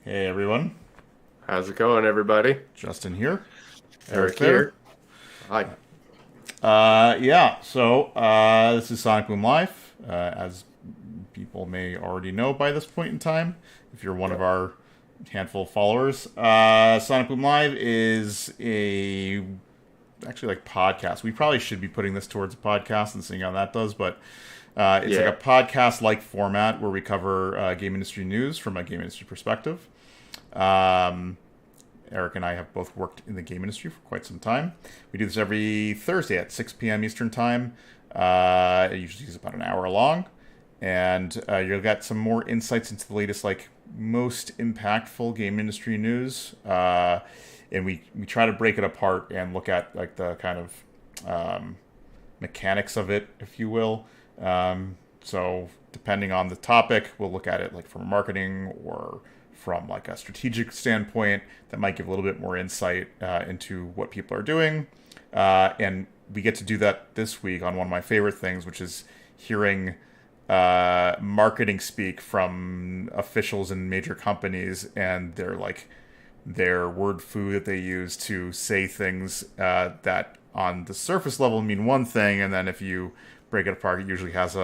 Hey everyone, How's it going, everybody? Justin here. Eric Eric there. here. Hi. This is Sonic Boom Live. As people may already know by this point in time, if you're one of Yep. our handful of followers, Sonic Boom Live is a actually like podcast. We probably should be putting this towards a podcast and seeing how that does, but it's like a Yeah. podcast like format where we cover game industry news from a game industry perspective. Um, Eric and I have both worked in the game industry for quite some time. We do this every Thursday at 6 p.m. Eastern Time. It usually is about an hour long, and you'll get some more insights into the latest, like most impactful game industry news. And we try to break it apart and look at like the kind of mechanics of it, if you will. So depending on the topic, we'll look at it like from marketing or from like a strategic standpoint that might give a little bit more insight into what people are doing. And we get to do that this week on one of my favorite things, which is hearing marketing speak from officials in major companies and their word foo that they use to say things that on the surface level mean one thing, and then if you break it apart, it usually has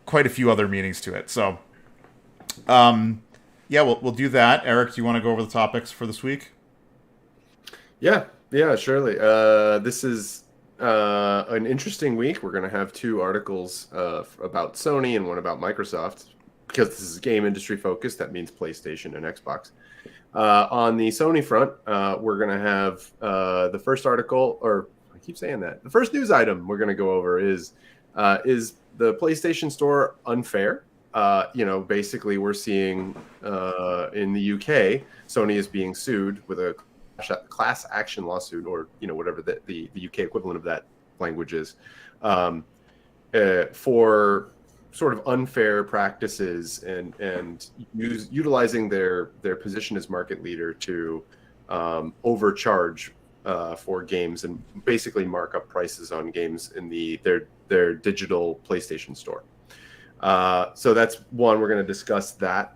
quite a few other meanings to it. So, yeah, we'll do that. Eric, do you want to go over the topics for this week? Yeah. Yeah, surely. This is an interesting week. We're going to have two articles about Sony and one about Microsoft. Because this is game industry focused, that means PlayStation and Xbox. On the Sony front, we're going to have the first article, or I keep saying that. The first news item we're going to go over is the PlayStation Store unfair? Basically, we're seeing in the UK, Sony is being sued with a class action lawsuit, or whatever the UK equivalent of that language is, for sort of unfair practices and utilizing their position as market leader to overcharge for games and basically mark up prices on games in their digital PlayStation Store. So that's one. We're going to discuss that.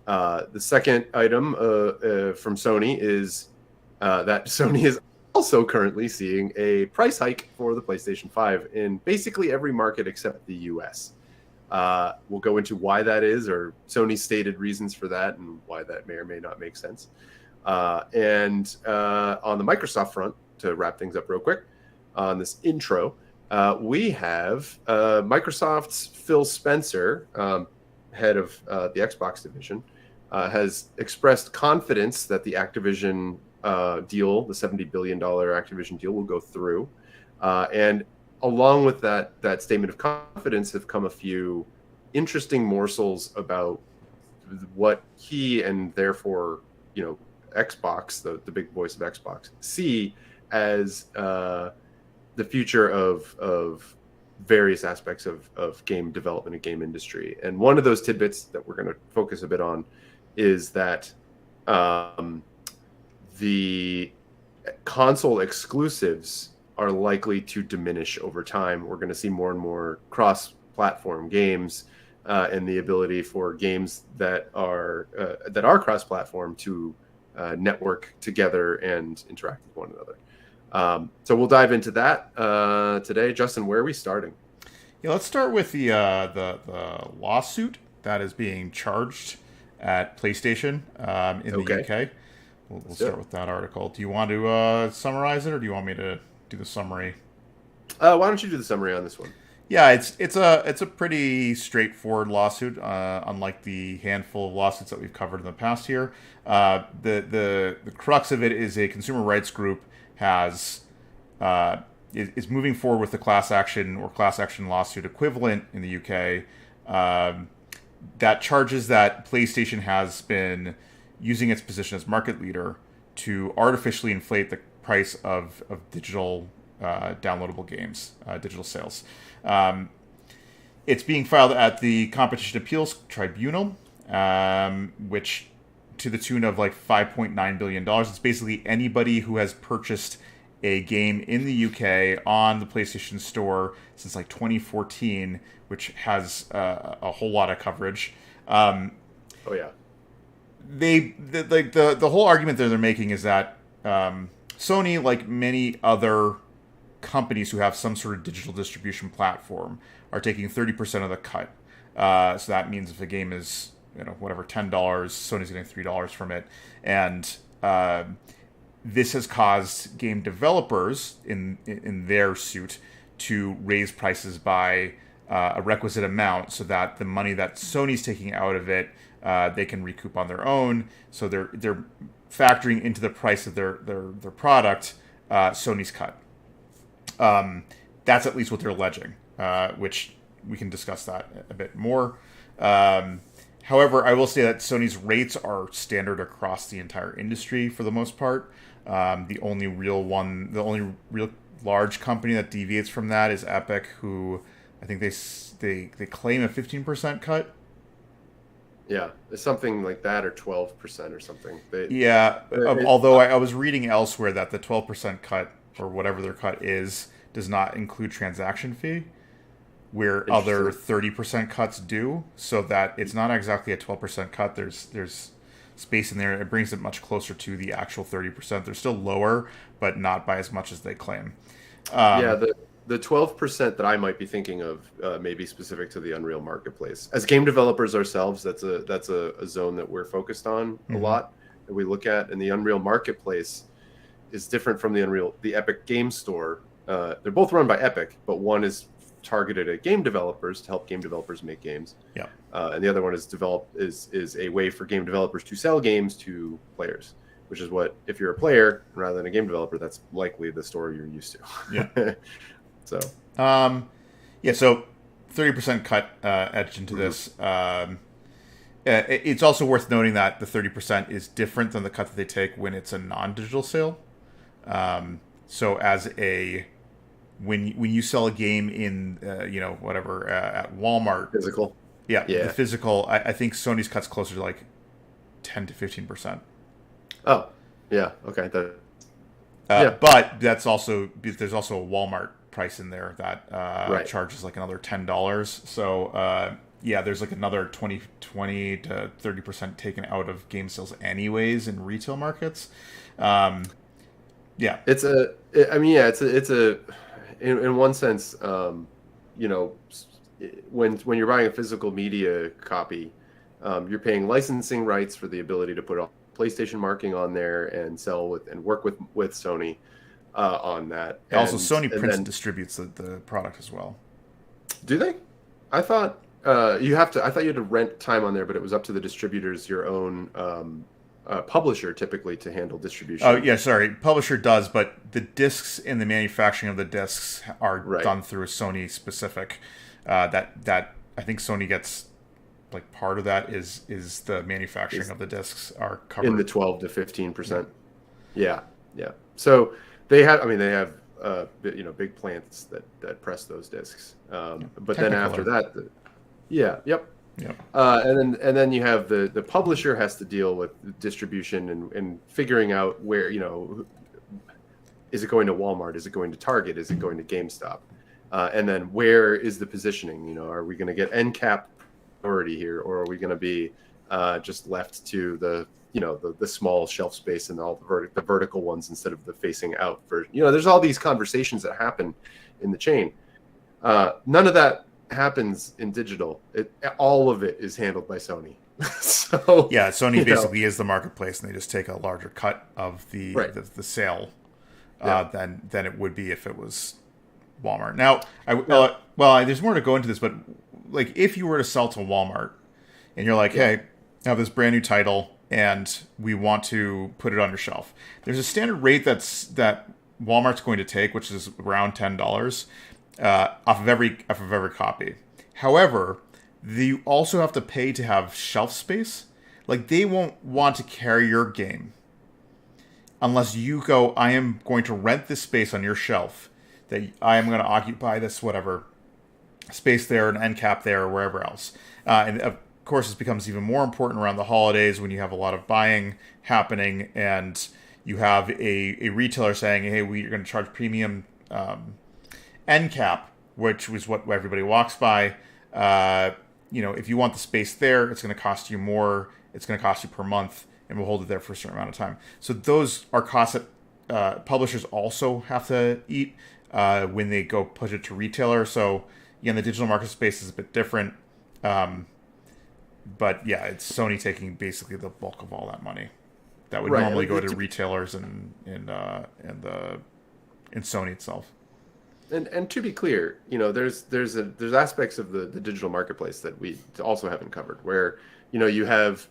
The second item from Sony is that Sony is also currently seeing a price hike for the PlayStation 5 in basically every market except the US. We'll go into why that is, or Sony's stated reasons for that, and why that may or may not make sense. And on the Microsoft front, to wrap things up real quick, on this intro, we have Microsoft's Phil Spencer, head of the Xbox division, has expressed confidence that the Activision deal, the $70 billion Activision deal, will go through. And along with that statement of confidence have come a few interesting morsels about what he and therefore, Xbox, the big voice of Xbox, see as the future of various aspects of game development and game industry. And one of those tidbits that we're going to focus a bit on is that the console exclusives are likely to diminish over time. We're going to see more and more cross-platform games and the ability for games that are cross-platform to network together and interact with one another. So we'll dive into that today. Justin, where are we starting? Yeah, let's start with the lawsuit that is being charged at PlayStation in the Okay, UK. We'll let's do start it. with that article. Do you want to summarize it, or do you want me to do the summary? Why don't you do the summary on this one? Yeah, it's a pretty straightforward lawsuit, unlike the handful of lawsuits that we've covered in the past here. The crux of it is a consumer rights group has is moving forward with the class action lawsuit equivalent in the UK, that charges that PlayStation has been using its position as market leader to artificially inflate the price of digital downloadable games, digital sales. Um, it's being filed at the Competition Appeals Tribunal, which to the tune of like $5.9 billion dollars. It's basically anybody who has purchased a game in the UK on the PlayStation Store since like 2014, which has a whole lot of coverage. Um, Oh yeah. the whole argument that they're making is that Sony, like many other companies who have some sort of digital distribution platform, are taking 30% of the cut. So that means if a game is, whatever, $10, Sony's getting $3 from it, and this has caused game developers in their suit to raise prices by a requisite amount, so that the money that Sony's taking out of it, they can recoup on their own. So they're factoring into the price of their product Sony's cut. That's at least what they're alleging, which we can discuss that a bit more. However, I will say that Sony's rates are standard across the entire industry for the most part. The only real large company that deviates from that is Epic, who I think they claim a 15% cut. Yeah, it's something like that, or 12% or something. Although I was reading elsewhere that the 12% cut, or whatever their cut is, does not include transaction fee, where other 30% cuts do. So that it's not exactly a 12% cut. There's space in there. It brings it much closer to the actual 30%. They're still lower, but not by as much as they claim. The 12% that I might be thinking of may be specific to the Unreal Marketplace. As game developers ourselves, that's a zone that we're focused on a lot, that we look at. And the Unreal Marketplace is different from the Epic Game Store. They're both run by Epic, but one is targeted at game developers to help game developers make games. Yeah. And the other one is a way for game developers to sell games to players, which is what, if you're a player rather than a game developer, that's likely the story you're used to. Yeah. So, so 30% cut etched into this. It's also worth noting that the 30% is different than the cut that they take when it's a non-digital sale. So when you sell a game in at Walmart, physical, the physical, I think Sony's cut's closer to like 10 to 15%. Oh, yeah, okay. But there's also a Walmart price in there that charges like another $10. So there's like another 20 to 30% taken out of game sales anyways in retail markets. It's in one sense, when you're buying a physical media copy, you're paying licensing rights for the ability to put a PlayStation marking on there and sell and work with Sony on that. Also, Sony prints and distributes the product as well. Do they? I thought you had to rent time on there, but it was up to the distributors, your own publisher, typically, to handle distribution. Oh yeah, sorry, publisher does, but the discs and the manufacturing of the discs are done through a Sony specific. That I think Sony gets, like, part of that is the manufacturing of the discs are covered in the 12 to 15%. Yeah. So they have big plants that press those discs. But then after that, and then you have the publisher has to deal with distribution and figuring out where, is it going to Walmart? Is it going to Target? Is it going to GameStop? And then where is the positioning? Are we going to get end cap priority here, or are we going to be just left to the small shelf space and all the vertical ones instead of the facing out version? There's all these conversations that happen in the chain. None of that happens in digital. All of it is handled by Sony. So yeah, Sony basically is the marketplace, and they just take a larger cut of the sale than it would be if it was Walmart. Now, there's more to go into this, but like, if you were to sell to Walmart and you're like, hey, I have this brand new title and we want to put it on your shelf, there's a standard rate that Walmart's going to take, which is around $10 off of every copy. However, you also have to pay to have shelf space. Like, they won't want to carry your game unless you go, I am going to rent this space on your shelf, that I am going to occupy this whatever space there, an end cap there, or wherever else. And of course, this becomes even more important around the holidays when you have a lot of buying happening and you have a retailer saying, hey, we're going to charge premium end cap, which was what everybody walks by. If you want the space there, it's going to cost you more it's going to cost you per month, and we'll hold it there for a certain amount of time. So those are costs that publishers also have to eat when they go push it to retailer. So again, the digital market space is a bit different. But yeah, it's Sony taking basically the bulk of all that money that would normally go to retailers and Sony itself. And to be clear, there's aspects of the digital marketplace that we also haven't covered, where you have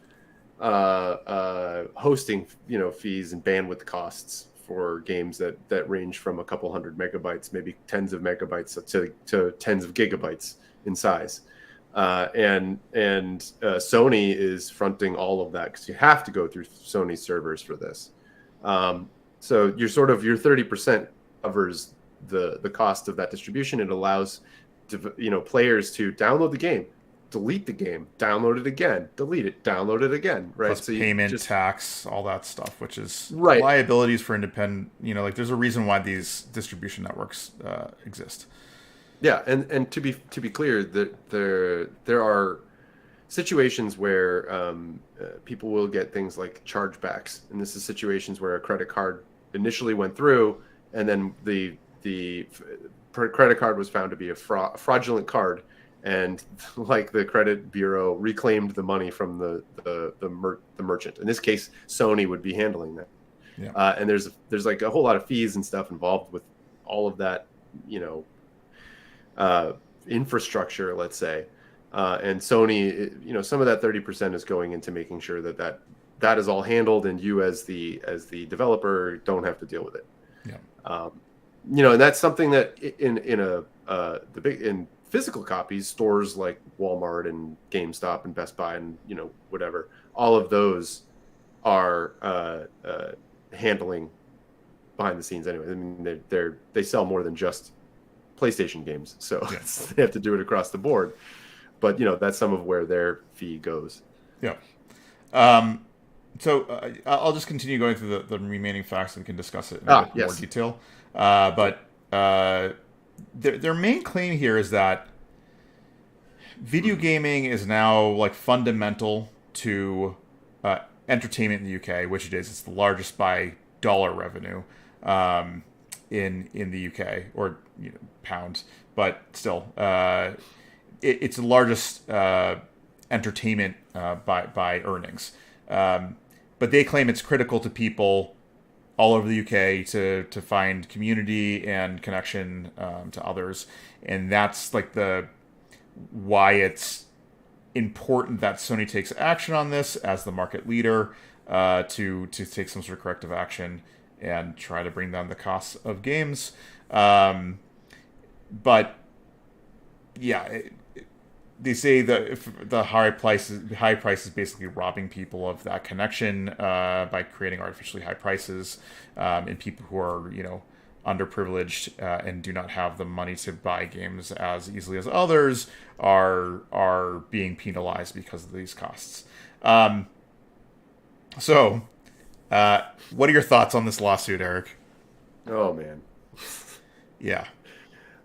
hosting fees and bandwidth costs for games that range from a couple hundred megabytes, maybe tens of megabytes to tens of gigabytes in size. And Sony is fronting all of that because you have to go through Sony servers for this. So your 30% covers the cost of that distribution. It allows players to download the game, delete the game, download it again, delete it, download it again, right? Plus so payment, tax, all that stuff, which is liabilities for independent. There's a reason why these distribution networks exist. Yeah, and to be clear, that there are situations where people will get things like chargebacks, and this is situations where a credit card initially went through, and then the credit card was found to be a fraudulent card, and like the credit bureau reclaimed the money from the merchant. In this case, Sony would be handling that. Yeah. And there's like a whole lot of fees and stuff involved with all of that, infrastructure, let's say, and Sony, some of that 30% is going into making sure that is all handled, and you as the developer don't have to deal with it. Yeah. And that's something that in physical copies, stores like Walmart and GameStop and Best Buy and whatever, all of those are handling behind the scenes anyway. I mean, they sell more than just PlayStation games, so yes. They have to do it across the board. But that's some of where their fee goes. Yeah. So I'll just continue going through the remaining facts, and we can discuss it in a bit more detail. But their main claim here is that video gaming is now like fundamental to entertainment in the UK, which it is. It's the largest by dollar revenue in the UK, or pounds, but still, it's the largest entertainment by earnings. But they claim it's critical to people all over the UK to find community and connection to others, and that's like why it's important that Sony takes action on this as the market leader, to take some sort of corrective action and try to bring down the costs of games. But yeah, they say that if the high price is basically robbing people of that connection by creating artificially high prices, and people who are underprivileged and do not have the money to buy games as easily as others are being penalized because of these costs. So, what are your thoughts on this lawsuit, Eric? Oh man. Yeah.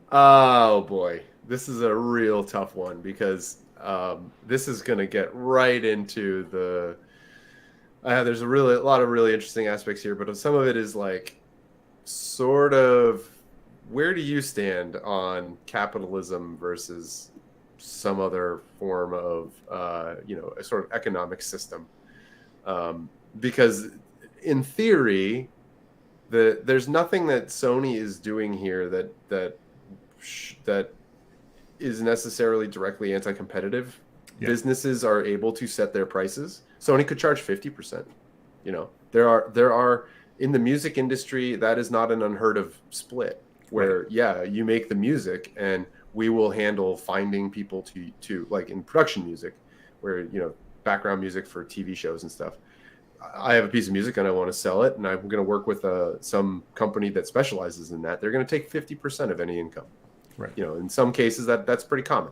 Oh boy, this is a real tough one, because this is going to get right into there's a lot of really interesting aspects here, but some of it is like, sort of, where do you stand on capitalism versus some other form of a sort of economic system? Because in theory, there's nothing that Sony is doing here that is necessarily directly anti-competitive. Yeah. Businesses are able to set their prices. Sony could charge 50%. There are in the music industry, that is not an unheard of split, where you make the music and we will handle finding people to like in production music, where background music for TV shows and stuff. I have a piece of music and I want to sell it, and I'm going to work with some company that specializes in that. They're going to take 50% of any income. Right. In some cases that's pretty common.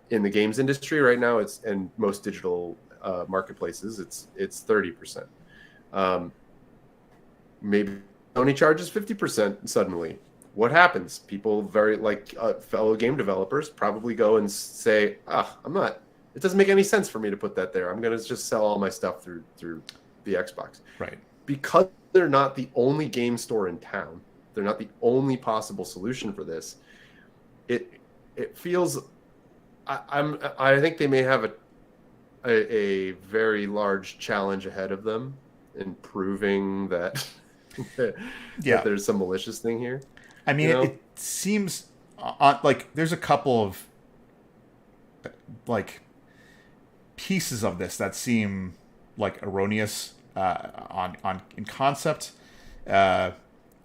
In the games industry right now, and most digital marketplaces, it's 30%. Maybe Sony charges 50% suddenly. What happens? People fellow game developers probably go and say, I'm not it doesn't make any sense for me to put that there. I'm going to just sell all my stuff through the Xbox. Right. Because they're not the only game store in town. They're not the only possible solution for this. It feels. I think they may have a very large challenge ahead of them in proving that that there's some malicious thing here. I mean, it seems like there's a couple of like pieces of this that seem like erroneous in concept, and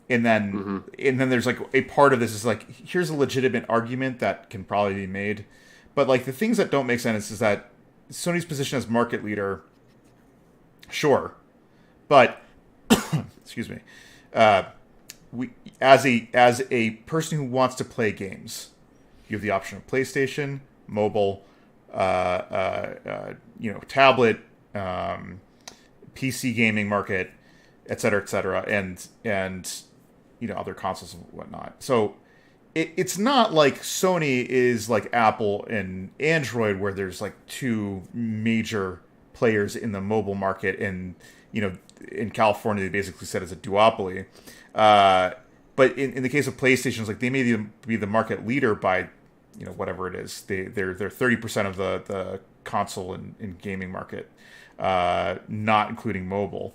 then there's like a part of this is like, here's a legitimate argument that can probably be made, but like the things that don't make sense is that Sony's position as market leader, sure, but excuse me, we as a person who wants to play games, you have the option of PlayStation, mobile, tablet, PC gaming market, et cetera, and other consoles and whatnot. So it's not like Sony is like Apple and Android, where there's like two major players in the mobile market, and in California they basically said it's a duopoly. But in the case of PlayStation, it's like they may be the market leader by whatever it is. They're 30% of the console and gaming market, not including mobile.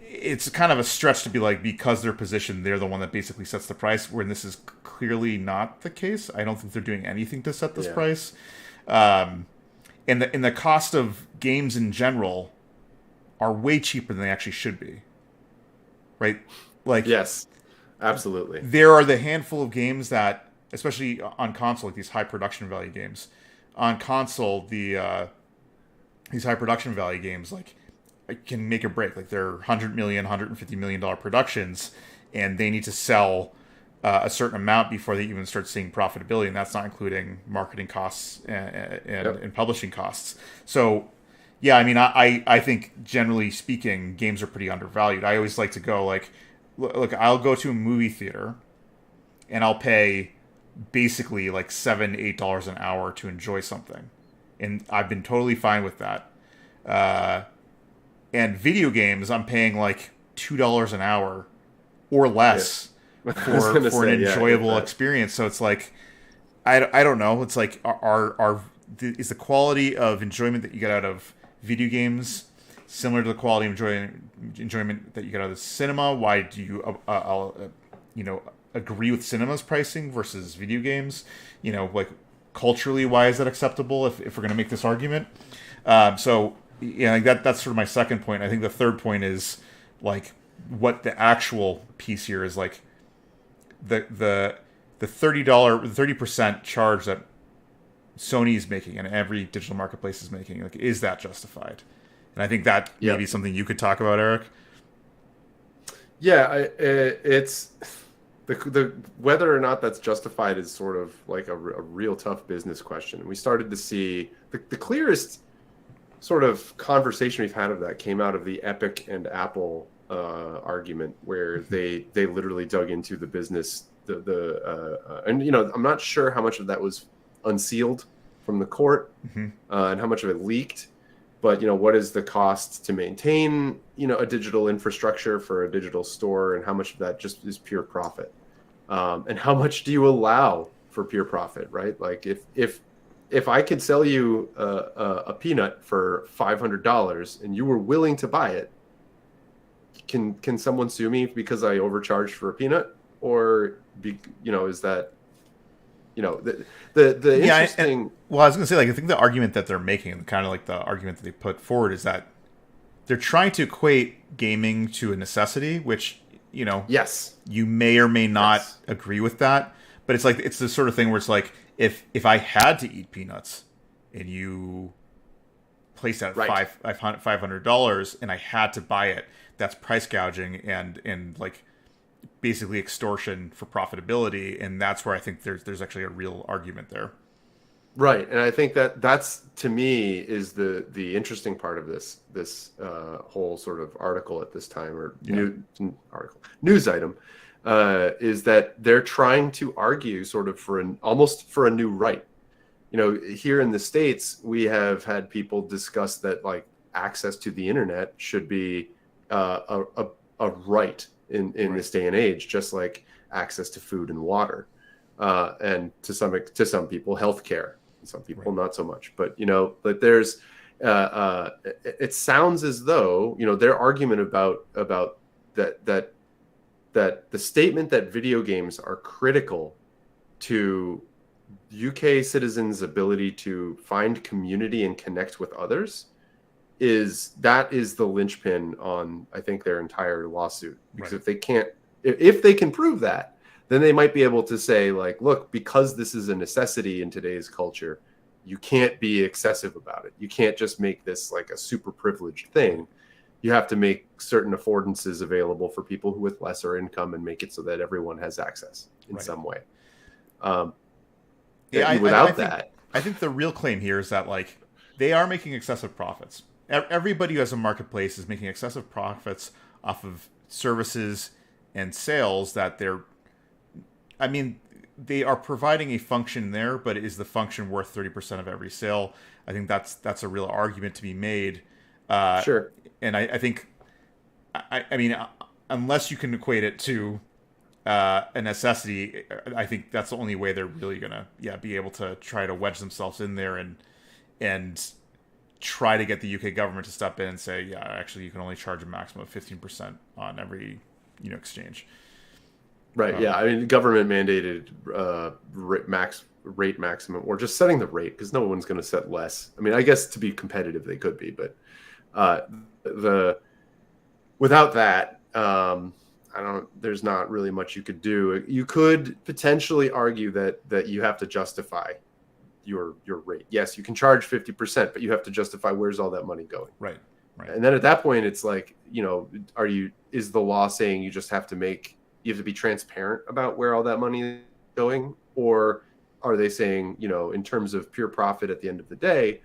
It's kind of a stretch to be like, because they're positioned, they're the one that basically sets the price, when this is clearly not the case. I don't think they're doing anything to set this price. And the cost of games in general are way cheaper than they actually should be. Right? Like, yes, absolutely. There are the handful of games that, especially on console, like these high production value games. On console, these high production value games, like, can make or break. Like, they're $100 million, $150 million productions, and they need to sell a certain amount before they even start seeing profitability, and that's not including marketing costs and publishing costs. So, yeah, I mean, I think, generally speaking, games are pretty undervalued. I always like to go, like, look, I'll go to a movie theater, and I'll pay basically like $7-8 an hour to enjoy something, and I've been totally fine with that. And video games, I'm paying like $2 an hour or less for an enjoyable experience. So it's like, I don't know. It's like, is the quality of enjoyment that you get out of video games similar to the quality of enjoyment that you get out of the cinema? Why do you agree with cinema's pricing versus video games? Like, culturally, why is that acceptable if we're going to make this argument? Like that's sort of my second point. I think the third point is like what the actual piece here is, like the $30% charge that Sony is making and every digital marketplace is making. Like, is that justified? And I think that may be something you could talk about, Eric. Yeah, it's the whether or not that's justified is sort of like a real tough business question. We started to see the clearest sort of conversation we've had of that came out of the Epic and Apple argument, where they literally dug into the business, and I'm not sure how much of that was unsealed from the court, and how much of it leaked. But what is the cost to maintain a digital infrastructure for a digital store, and how much of that just is pure profit, and how much do you allow for pure profit, right? Like if I could sell you a peanut for $500 and you were willing to buy it, can someone sue me because I overcharged for a peanut? Or is that the interesting? Well, I was going to say, like, I think the argument that they're making, kind of like the argument that they put forward, is that they're trying to equate gaming to a necessity, which you may or may not agree with that, but it's like, it's the sort of thing where it's like, if I had to eat peanuts and you placed that at $500 and I had to buy it, that's price gouging and like basically extortion for profitability, and that's where I think there's actually a real argument there. Right, and I think that's, to me, is the interesting part of this whole sort of article at this time, or news item, is that they're trying to argue sort of almost for a new right, here in the States, we have had people discuss that like access to the internet should be a right in this day and age, just like access to food and water, and to some people, healthcare. Some people not so much, but but there's it sounds as though their argument about that the statement that video games are critical to UK citizens' ability to find community and connect with others is the linchpin on, I think, their entire lawsuit. Because if they can prove that, then they might be able to say, like, look, because this is a necessity in today's culture, you can't be excessive about it. You can't just make this like a super privileged thing. You have to make certain affordances available for people who with lesser income and make it so that everyone has access in some way. I think the real claim here is that like they are making excessive profits. Everybody who has a marketplace is making excessive profits off of services and sales that they are providing a function there, but is the function worth 30% of every sale? I think that's a real argument to be made. Sure. And I think, I mean, unless you can equate it to a necessity, I think that's the only way they're really gonna be able to try to wedge themselves in there and try to get the UK government to step in and say, actually you can only charge a maximum of 15% on every exchange. Right. I mean, government mandated rate maximum, or just setting the rate, because no one's going to set less. I mean, I guess to be competitive they could be, but without that, there's not really much you could do. You could potentially argue that you have to justify your rate. Yes, you can charge 50%, but you have to justify where's all that money going. Right. And then at that point, it's like, is the law saying you just have to be transparent about where all that money is going? Or are they saying, in terms of pure profit at the end of the day,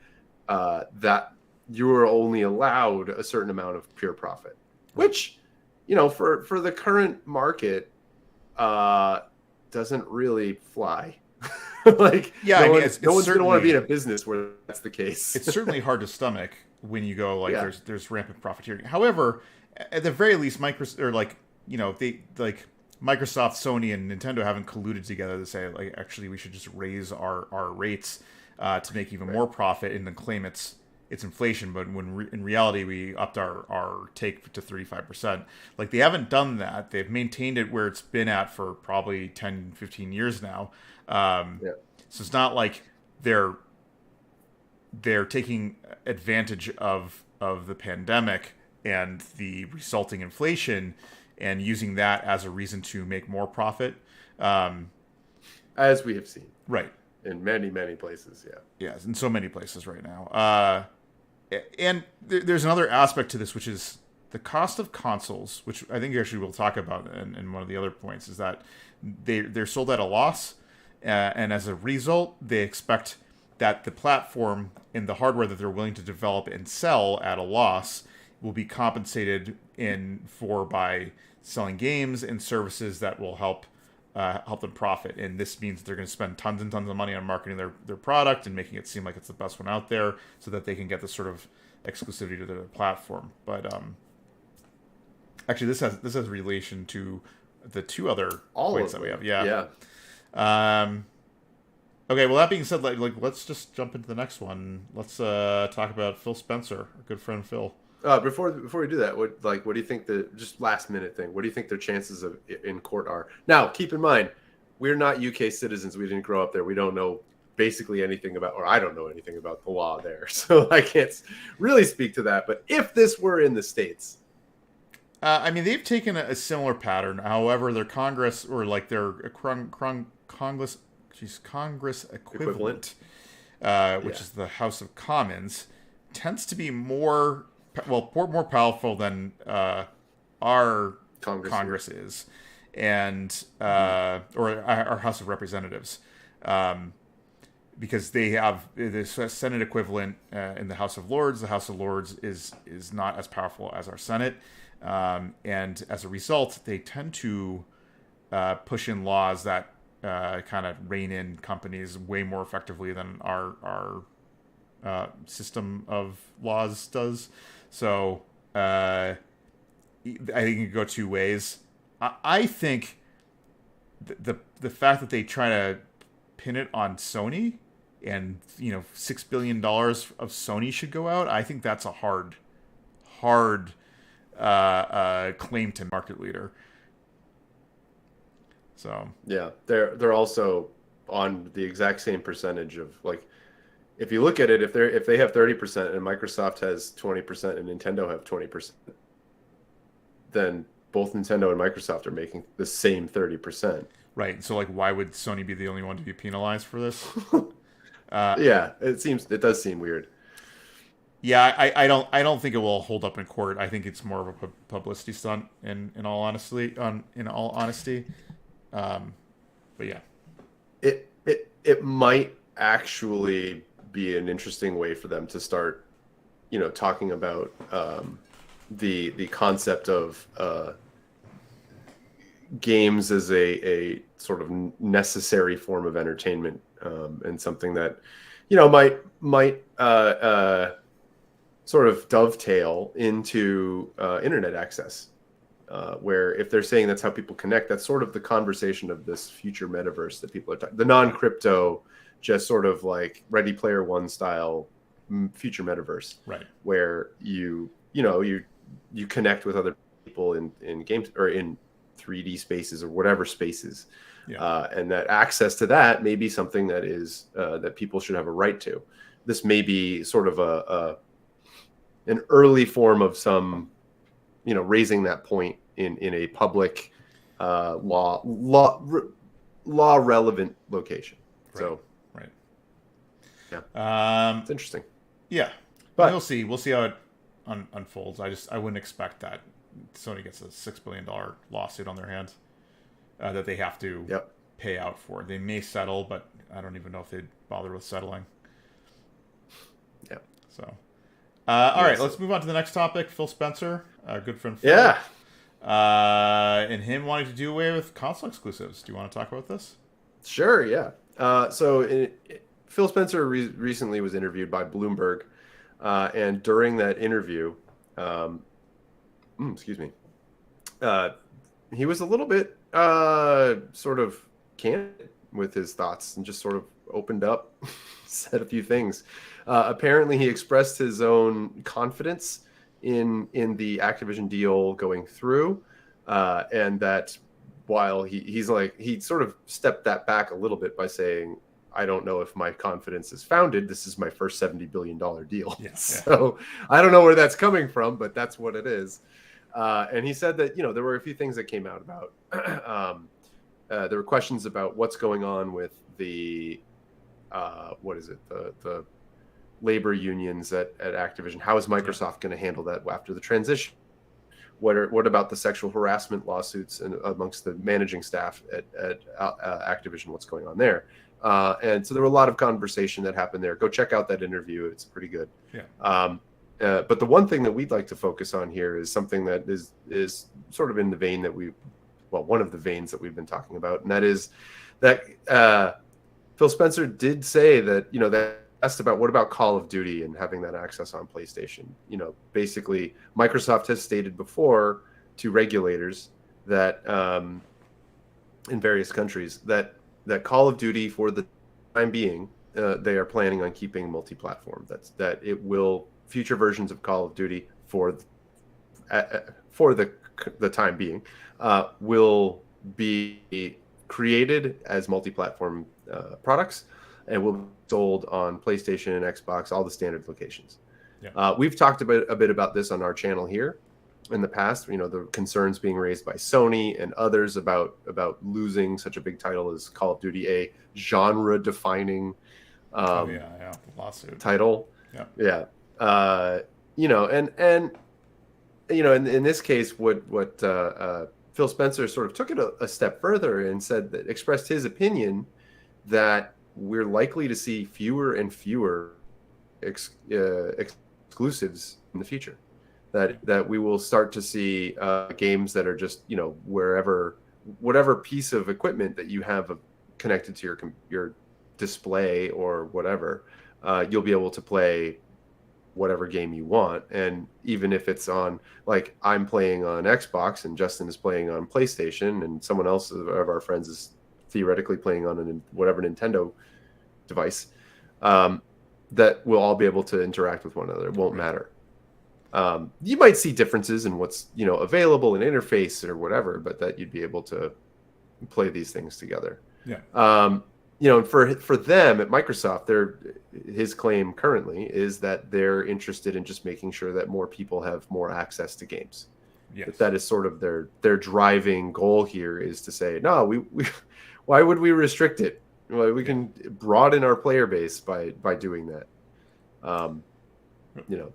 that you are only allowed a certain amount of pure profit, which, for the current market, doesn't really fly. Like, no one's going to want to be in a business where that's the case. It's certainly hard to stomach when you go like there's rampant profiteering. However, at the very least, Microsoft, Sony, and Nintendo haven't colluded together to say like actually we should just raise our rates to make even more profit and then claim it's inflation, but when in reality we upped our take to 35%. Like, they haven't done that. They've maintained it where it's been at for probably 10, 15 years now. So it's not like they're taking advantage of the pandemic and the resulting inflation and using that as a reason to make more profit. As we have seen. Right. In many, many places, Yes, in so many places right now. And there's another aspect to this, which is the cost of consoles, which I think actually we'll talk about in one of the other points, is that they're sold at a loss, and as a result, they expect that the platform and the hardware that they're willing to develop and sell at a loss will be compensated by selling games and services that will help them profit. And this means they're going to spend tons and tons of money on marketing their product and making it seem like it's the best one out there so that they can get this sort of exclusivity to their platform. But actually, this has relation to the two other points that we have. Okay, well, that being said, like let's just jump into the next one. Let's talk about Phil Spencer, our good friend Phil. Before we do that, what do you think just last minute thing? What do you think their chances in court are? Now, keep in mind, we're not UK citizens. We didn't grow up there. We don't know basically anything about, or I don't know anything about the law there, so I can't really speak to that. But if this were in the States, I mean, they've taken a similar pattern. However, their Congress, or like their Congress equivalent, which is the House of Commons, tends to be more powerful than our Congress is, and or our House of Representatives, because they have the Senate equivalent in the House of Lords. The House of Lords is not as powerful as our Senate, and as a result, they tend to push in laws that kind of rein in companies way more effectively than our system of laws does. So I think it can go two ways. I think the fact that they try to pin it on Sony and $6 billion of Sony should go out. I think that's a hard claim to market leader. So yeah, they're also on the exact same percentage of like, if you look at it, if they have 30% and Microsoft has 20% and Nintendo have 20%, then both Nintendo and Microsoft are making the same 30%. right. So like, why would Sony be the only one to be penalized for this? Yeah, it does seem weird. Yeah, I don't think it will hold up in court. I think it's more of a publicity stunt. In all honesty, but yeah, it might actually be an interesting way for them to start, talking about the concept of games as a sort of necessary form of entertainment, and something that might sort of dovetail into internet access, where if they're saying that's how people connect, that's sort of the conversation of this future metaverse that people are talking, the non-crypto, just sort of like Ready Player One style future metaverse, right, where you connect with other people in games or in 3D spaces or whatever spaces, yeah, and that access to that may be something that is that people should have a right to. This may be sort of an early form of some, raising that point in a public law relevant location. right, So right. yeah, it's interesting. Yeah, but we'll see. We'll see how it unfolds. I wouldn't expect that Sony gets a $6 billion lawsuit on their hands that they have to pay out for. They may settle, but I don't even know if they'd bother with settling. Yeah. So, all right, let's move on to the next topic. Phil Spencer, good friend. Phil, yeah. And him wanting to do away with console exclusives. Do you want to talk about this? Sure. Yeah. Phil Spencer recently was interviewed by Bloomberg, and during that interview, excuse me, he was a little bit sort of candid with his thoughts and just sort of opened up, said a few things. Apparently, he expressed his own confidence in the Activision deal going through, and that while he sort of stepped that back a little bit by saying, I don't know if my confidence is founded. This is my first $70 billion deal. Yeah. So I don't know where that's coming from, but that's what it is. And he said that, there were a few things that came out about, there were questions about what's going on with the, the labor unions at Activision. How is Microsoft going to handle that after the transition? What about the sexual harassment lawsuits and amongst the managing staff at Activision? What's going on there? And so there were a lot of conversation that happened there. Go check out that interview. It's pretty good. Yeah. But the one thing that we'd like to focus on here is something that is sort of in the vein that one of the veins that we've been talking about. And that is that Phil Spencer did say that, that asked about what about Call of Duty and having that access on PlayStation. Basically Microsoft has stated before to regulators that in various countries that Call of Duty for the time being, they are planning on keeping multi-platform. That it will future versions of Call of Duty for the time being will be created as multi-platform products and will be sold on PlayStation and Xbox, all the standard locations. Yeah. We've talked a bit about this on our channel here in the past. The concerns being raised by Sony and others about losing such a big title as Call of Duty, a genre-defining lawsuit title. Yeah. In this case, what Phil Spencer sort of took it a step further and said that expressed his opinion that we're likely to see fewer and fewer exclusives in the future. That we will start to see games that are just whatever piece of equipment that you have connected to your display or whatever, you'll be able to play whatever game you want. And even if it's on, like, I'm playing on Xbox and Justin is playing on PlayStation and someone else of our friends is theoretically playing on whatever Nintendo device, that we'll all be able to interact with one another. It won't matter. You might see differences in what's, available in interface or whatever, but that you'd be able to play these things together. Yeah. For them at Microsoft, his claim currently is that they're interested in just making sure that more people have more access to games. Yes. That is sort of their driving goal here, is to say, no, we why would we restrict it? Well, we can broaden our player base by doing that.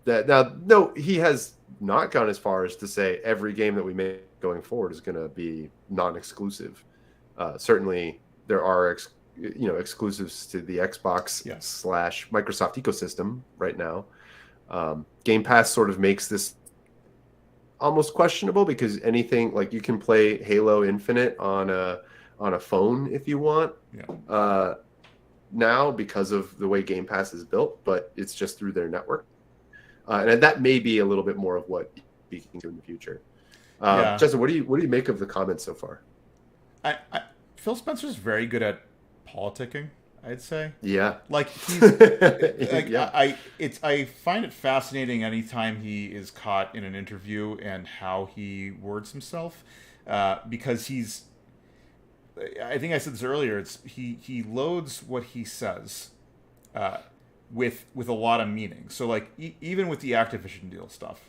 That now, no, he has not gone as far as to say every game that we make going forward is going to be non-exclusive. Certainly, there are exclusives to the Xbox / Microsoft ecosystem right now. Game Pass sort of makes this almost questionable, because anything, like, you can play Halo Infinite on a phone if you want. Now, because of the way Game Pass is built, but it's just through their network. And that may be a little bit more of what he's speaking to in the future. Justin, what do you make of the comments so far? Phil Spencer's very good at politicking, I'd say. Yeah. Like, he's I find it fascinating anytime he is caught in an interview and how he words himself, because I think I said this earlier, he loads what he says with a lot of meaning. So, like, even with the Activision deal stuff,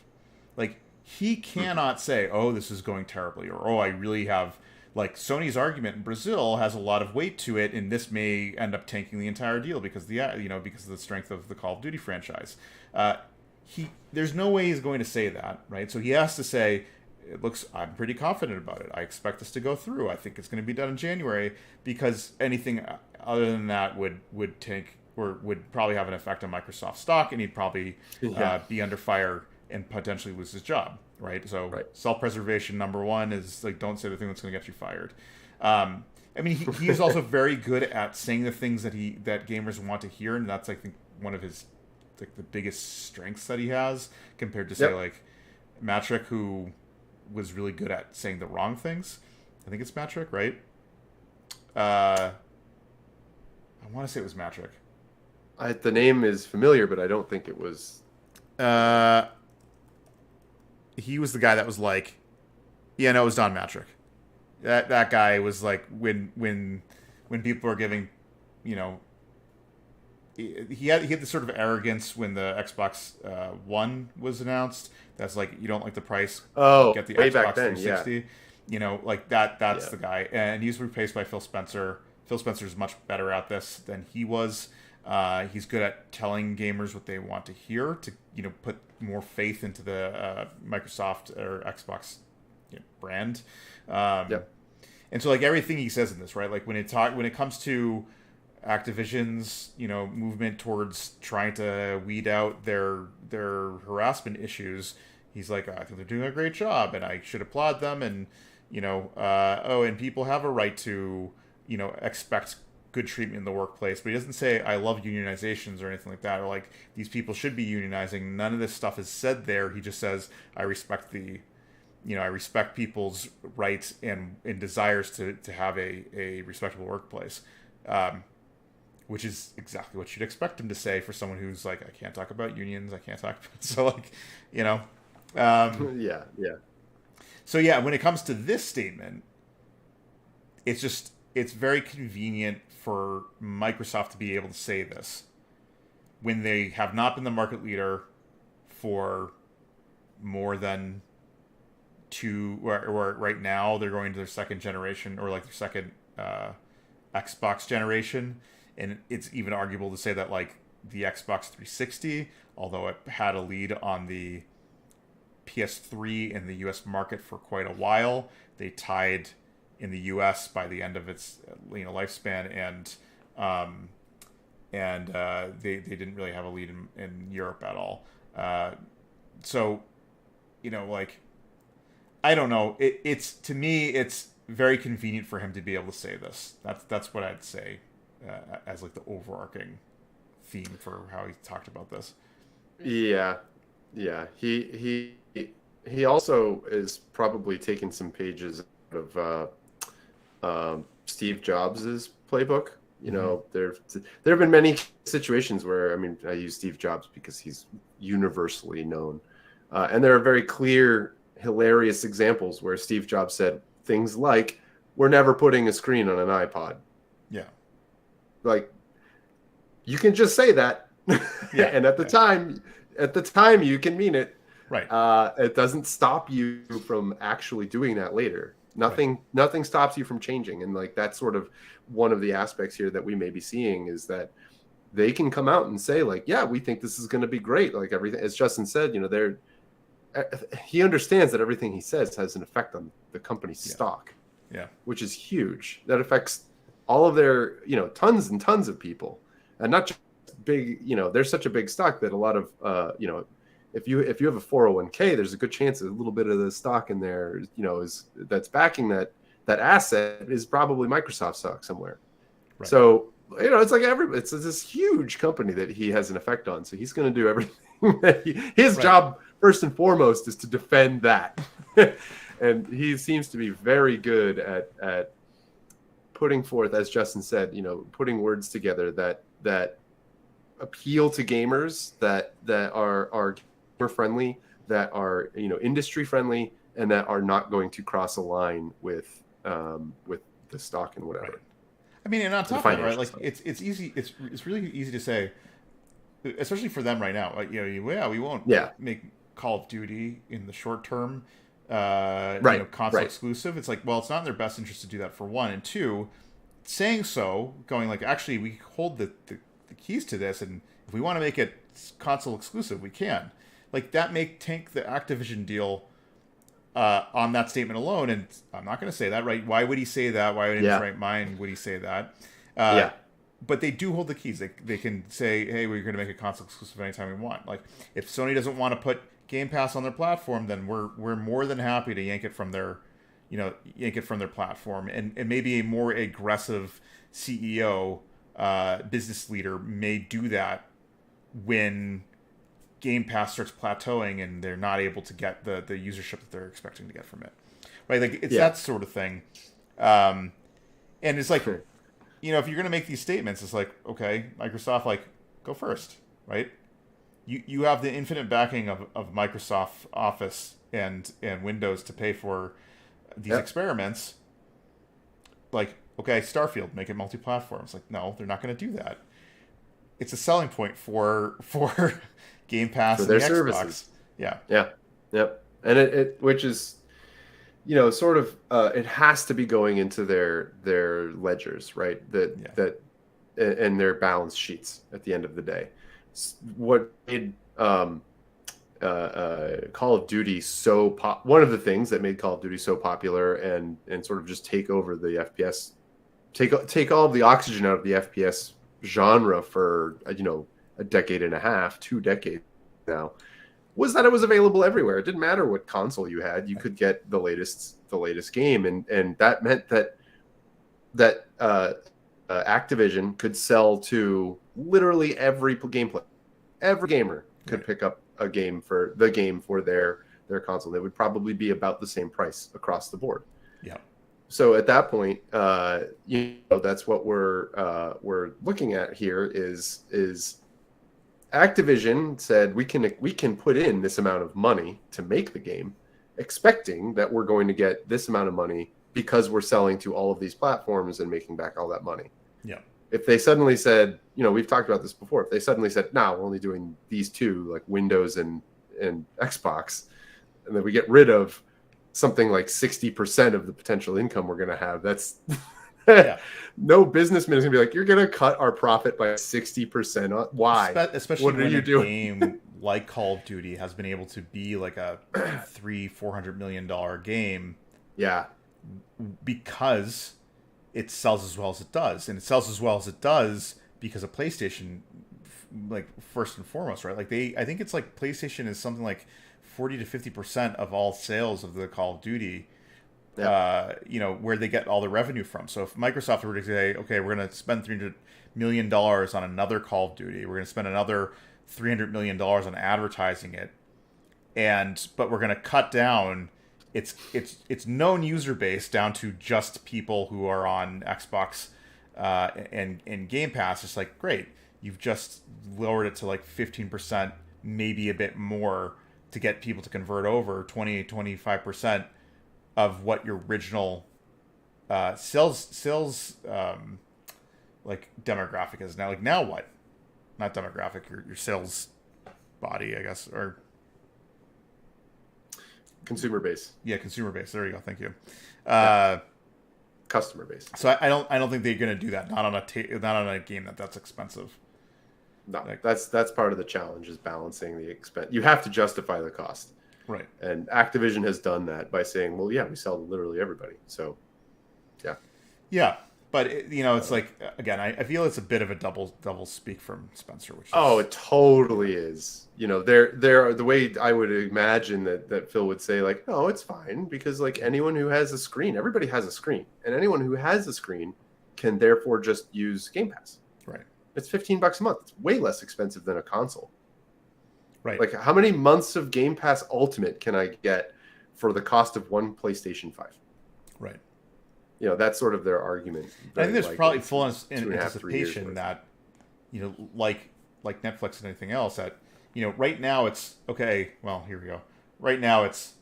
like, he cannot say, oh, this is going terribly, or, oh, I really have, like, Sony's argument in Brazil has a lot of weight to it, and this may end up tanking the entire deal because of the strength of the Call of Duty franchise. There's no way he's going to say that, right? So he has to say, I'm pretty confident about it. I expect this to go through. I think it's going to be done in January, because anything other than that would tank, or would probably have an effect on Microsoft stock, and he'd probably be under fire and potentially lose his job, right? So self-preservation number one is, like, don't say the thing that's going to get you fired. I mean, he is also very good at saying the things that gamers want to hear, and that's, I think, one of his, like, the biggest strengths that he has, compared to, say, like, Matrick, who was really good at saying the wrong things. I think it's Matrick, right? I want to say it was Matrick. The name is familiar, but I don't think it was. He was the guy that was like, yeah, no, it was Don Matrick. That guy was like, when people are giving, he had this sort of arrogance when the Xbox One was announced. That's like, you don't like the price, get the way Xbox back then, 360. Like that. That's the guy, and he's replaced by Phil Spencer. Phil Spencer's much better at this than he was. He's good at telling gamers what they want to hear, to put more faith into the Microsoft or Xbox brand. And so, like, everything he says in this, right? Like, when it comes to Activision's movement towards trying to weed out their harassment issues, he's like, I think they're doing a great job, and I should applaud them, and and people have a right to expect good treatment in the workplace. But he doesn't say, I love unionizations or anything like that, or like, these people should be unionizing. None of this stuff is said there. He just says, I respect I respect people's rights and desires to have a respectable workplace, which is exactly what you'd expect him to say for someone who's like, I can't talk about unions, I can't talk about, so, like, So when it comes to this statement, it's very convenient for Microsoft to be able to say this when they have not been the market leader for more than or right now they're going to their second generation, or like their second Xbox generation, and it's even arguable to say that, like, the Xbox 360, although it had a lead on the PS3 in the US market for quite a while, they tied in the US by the end of its lifespan, and they didn't really have a lead in Europe at all. So like, I don't know. It's to me, it's very convenient for him to be able to say this. That's what I'd say as like the overarching theme for how he talked about this. Yeah, yeah. He also is probably taking some pages out of Steve Jobs's playbook. You Mm-hmm. know, there have been many situations where, I mean, I use Steve Jobs because he's universally known, and there are very clear, hilarious examples where Steve Jobs said things like, "We're never putting a screen on an iPod." Yeah, Like, you can just say that, yeah, and yeah. at the time, you can mean it. Right, It doesn't stop you from actually doing that later. right. Nothing stops you from changing, and like that's sort of one of the aspects here that we may be seeing is that they can come out and say like, yeah, we think this is going to be great. Like everything, as Justin said, you know, he understands that everything he says has an effect on the company's Yeah, stock, yeah, which is huge. That affects all of their, you know, tons and tons of people, and not just big. You know, there's such a big stock that a lot of, you know, if you have a 401k, there's a good chance a little bit of the stock in there, you know, is that's backing that asset is probably Microsoft stock somewhere. right. So, you know, it's like it's this huge company that he has an effect on. So he's going to do everything that his Right. job first and foremost is to defend that. And he seems to be very good at putting forth, as Justin said, you know, putting words together that appeal to gamers, that are gamer friendly, that are, you know, industry friendly, and that are not going to cross a line with the stock and Right. whatever. I mean, and on The top of that, right? financial Like side. it's easy. It's really easy to say, especially for them right now. Like, you know, yeah, we won't Yeah. make Call of Duty in the short term, you know, Right. console Right. exclusive. It's like, well, it's not in their best interest to do that for one, and two, saying so, going like, actually, we hold the keys to this, and if we want to make it console exclusive, we can. Like that make tank the Activision deal on that statement alone. And I'm not going to say that, right? Why would he say that? Why in his Yeah. right mind would he say that? Uh, Yeah. but they do hold the keys. They can say, hey, we're going to make a console exclusive anytime we want. Like if Sony doesn't want to put Game Pass on their platform, then we're more than happy to yank it from their, you know, yank it from their platform. And maybe a more aggressive CEO, business leader may do that when Game Pass starts plateauing and they're not able to get the usership that they're expecting to get from it, right? Like it's Yeah. that sort of thing. And it's like, you know, if you're going to make these statements, it's like, okay, Microsoft, like, go first, right? You have the infinite backing of Microsoft Office and Windows to pay for these Yeah. experiments. Like, okay, Starfield, make it multi-platform. It's like, no, they're not going to do that. It's a selling point for Game For Pass and their the Xbox. services. Yeah, Yeah. Yep. And it which is, you know, sort of it has to be going into their ledgers, right? yeah, And their balance sheets at the end of the day. What made Call of Duty one of the things that made Call of Duty so popular and sort of just take over the FPS, take all of the oxygen out of the FPS genre for, you know, a decade and a half, 2 decades now, was that it was available everywhere. It didn't matter what console you had, you could get the latest game, and that meant that Activision could sell to literally every gameplay. Every gamer could right, pick up a game for their console. They would probably be about the same price across the board. yeah, So at that point, you know, that's what we're looking at here is Activision said we can put in this amount of money to make the game, expecting that we're going to get this amount of money because we're selling to all of these platforms and making back all that money. yeah, If they suddenly said, you know, we've talked about this before, if they suddenly said, no, we're only doing these two, like Windows and Xbox, and then we get rid of something like 60% of the potential income we're going to have, that's yeah. no businessman is going to be like, you're going to cut our profit by 60%. Why? Especially What are when you a doing? game like Call of Duty has been able to be like a $300-400 million game Yeah. because it sells as well as it does, and it sells as well as it does because of PlayStation, like first and foremost, right? Like I think it's like PlayStation is something like 40 to 50% of all sales of the Call of Duty, where they get all the revenue from. So if Microsoft were to say, okay, we're going to spend $300 million on another Call of Duty, we're going to spend another $300 million on advertising it, but we're going to cut down its known user base down to just people who are on Xbox and Game Pass. It's like, great, you've just lowered it to like 15%, maybe a bit more, to get people to convert over 20-25% of what your original sales like demographic is now. Like, now what? Not demographic, your sales body, I guess, or consumer base. Yeah, consumer base. There you go. Thank you. Customer base. So I don't think they're going to do that. Not on a game that's expensive. No, that's part of the challenge, is balancing the expense. You have to justify the cost. Right. And Activision has done that by saying, well, yeah, we sell to literally everybody. So, yeah. Yeah. But, it's like, again, I feel it's a bit of a double speak from Spencer. It totally is. They're the way I would imagine that Phil would say, like, no, it's fine, because like anyone who has a screen, everybody has a screen, and anyone who has a screen can therefore just use Game Pass. Right. It's $15 a month. It's way less expensive than a console. Right. Like, how many months of Game Pass Ultimate can I get for the cost of one PlayStation 5? Right. That's sort of their argument. I think there's probably full anticipation that, like Netflix and anything else, that, right now it's okay. Well, here we go. Right now this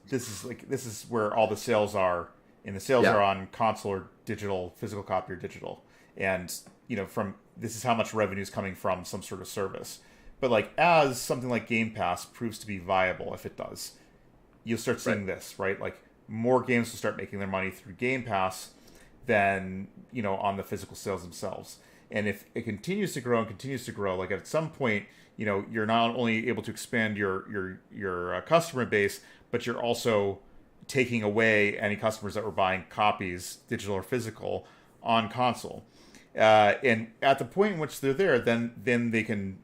is where all the sales are, and the sales are on console or digital, physical copy or digital, and this is how much revenue is coming from some sort of service. But like, as something like Game Pass proves to be viable, if it does, you'll start seeing this, right? Like, more games will start making their money through Game Pass than on the physical sales themselves. And if it continues to grow, like, at some point, you're not only able to expand your customer base, but you're also taking away any customers that were buying copies, digital or physical, on console. And at the point in which they're there, then they can,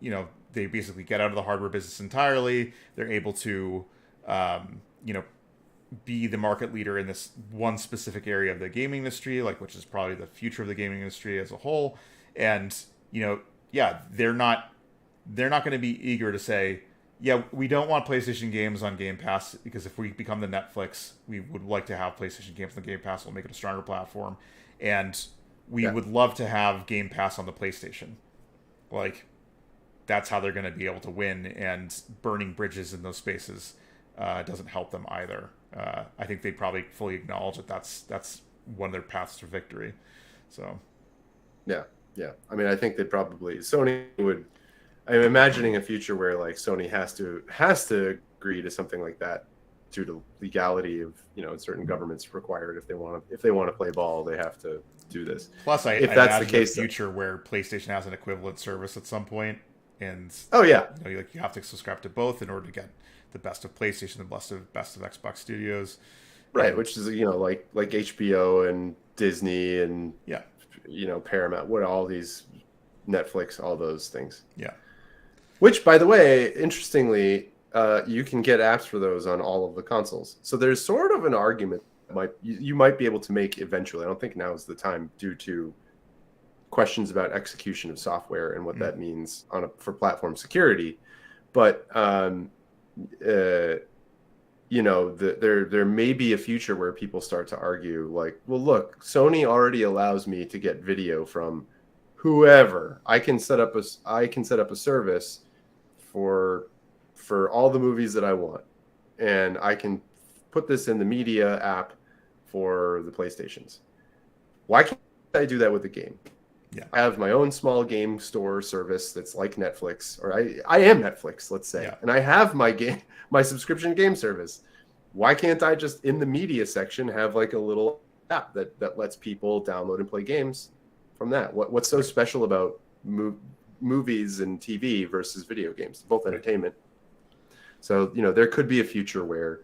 they basically get out of the hardware business entirely. They're able to, be the market leader in this one specific area of the gaming industry, like, which is probably the future of the gaming industry as a whole. And they're not going to be eager to say, yeah, we don't want PlayStation games on Game Pass, because if we become the Netflix, we would like to have PlayStation games on the Game Pass. We'll make it a stronger platform, and we would love to have Game Pass on the PlayStation. Like, that's how they're going to be able to win, and burning bridges in those spaces doesn't help them either. I think they probably fully acknowledge that that's one of their paths to victory. So, yeah. I mean, I think Sony would. I'm imagining a future where like Sony has to agree to something like that due to legality of certain governments require it. If they want to play ball, they have to do this. Plus, if that's the case, future where PlayStation has an equivalent service at some point, and you have to subscribe to both in order to get the best of PlayStation, the best of Xbox Studios, right? Which is like HBO and Disney and Paramount, all these, Netflix, all those things. Yeah. Which, by the way, interestingly, you can get apps for those on all of the consoles. So there's sort of an argument you might be able to make eventually. I don't think now is the time, due to questions about execution of software and what that means for platform security. But there may be a future where people start to argue, like, well, look, Sony already allows me to get video from whoever. I can set up a service for all the movies that I want, and I can put this in the media app for the PlayStations. Why can't I do that with the game? Yeah. I have my own small game store service that's like Netflix, or I am Netflix, let's say, and I have my subscription game service. Why can't I just, in the media section, have like a little app that lets people download and play games from that? What's so special about movies and TV versus video games? Both entertainment. So there could be a future where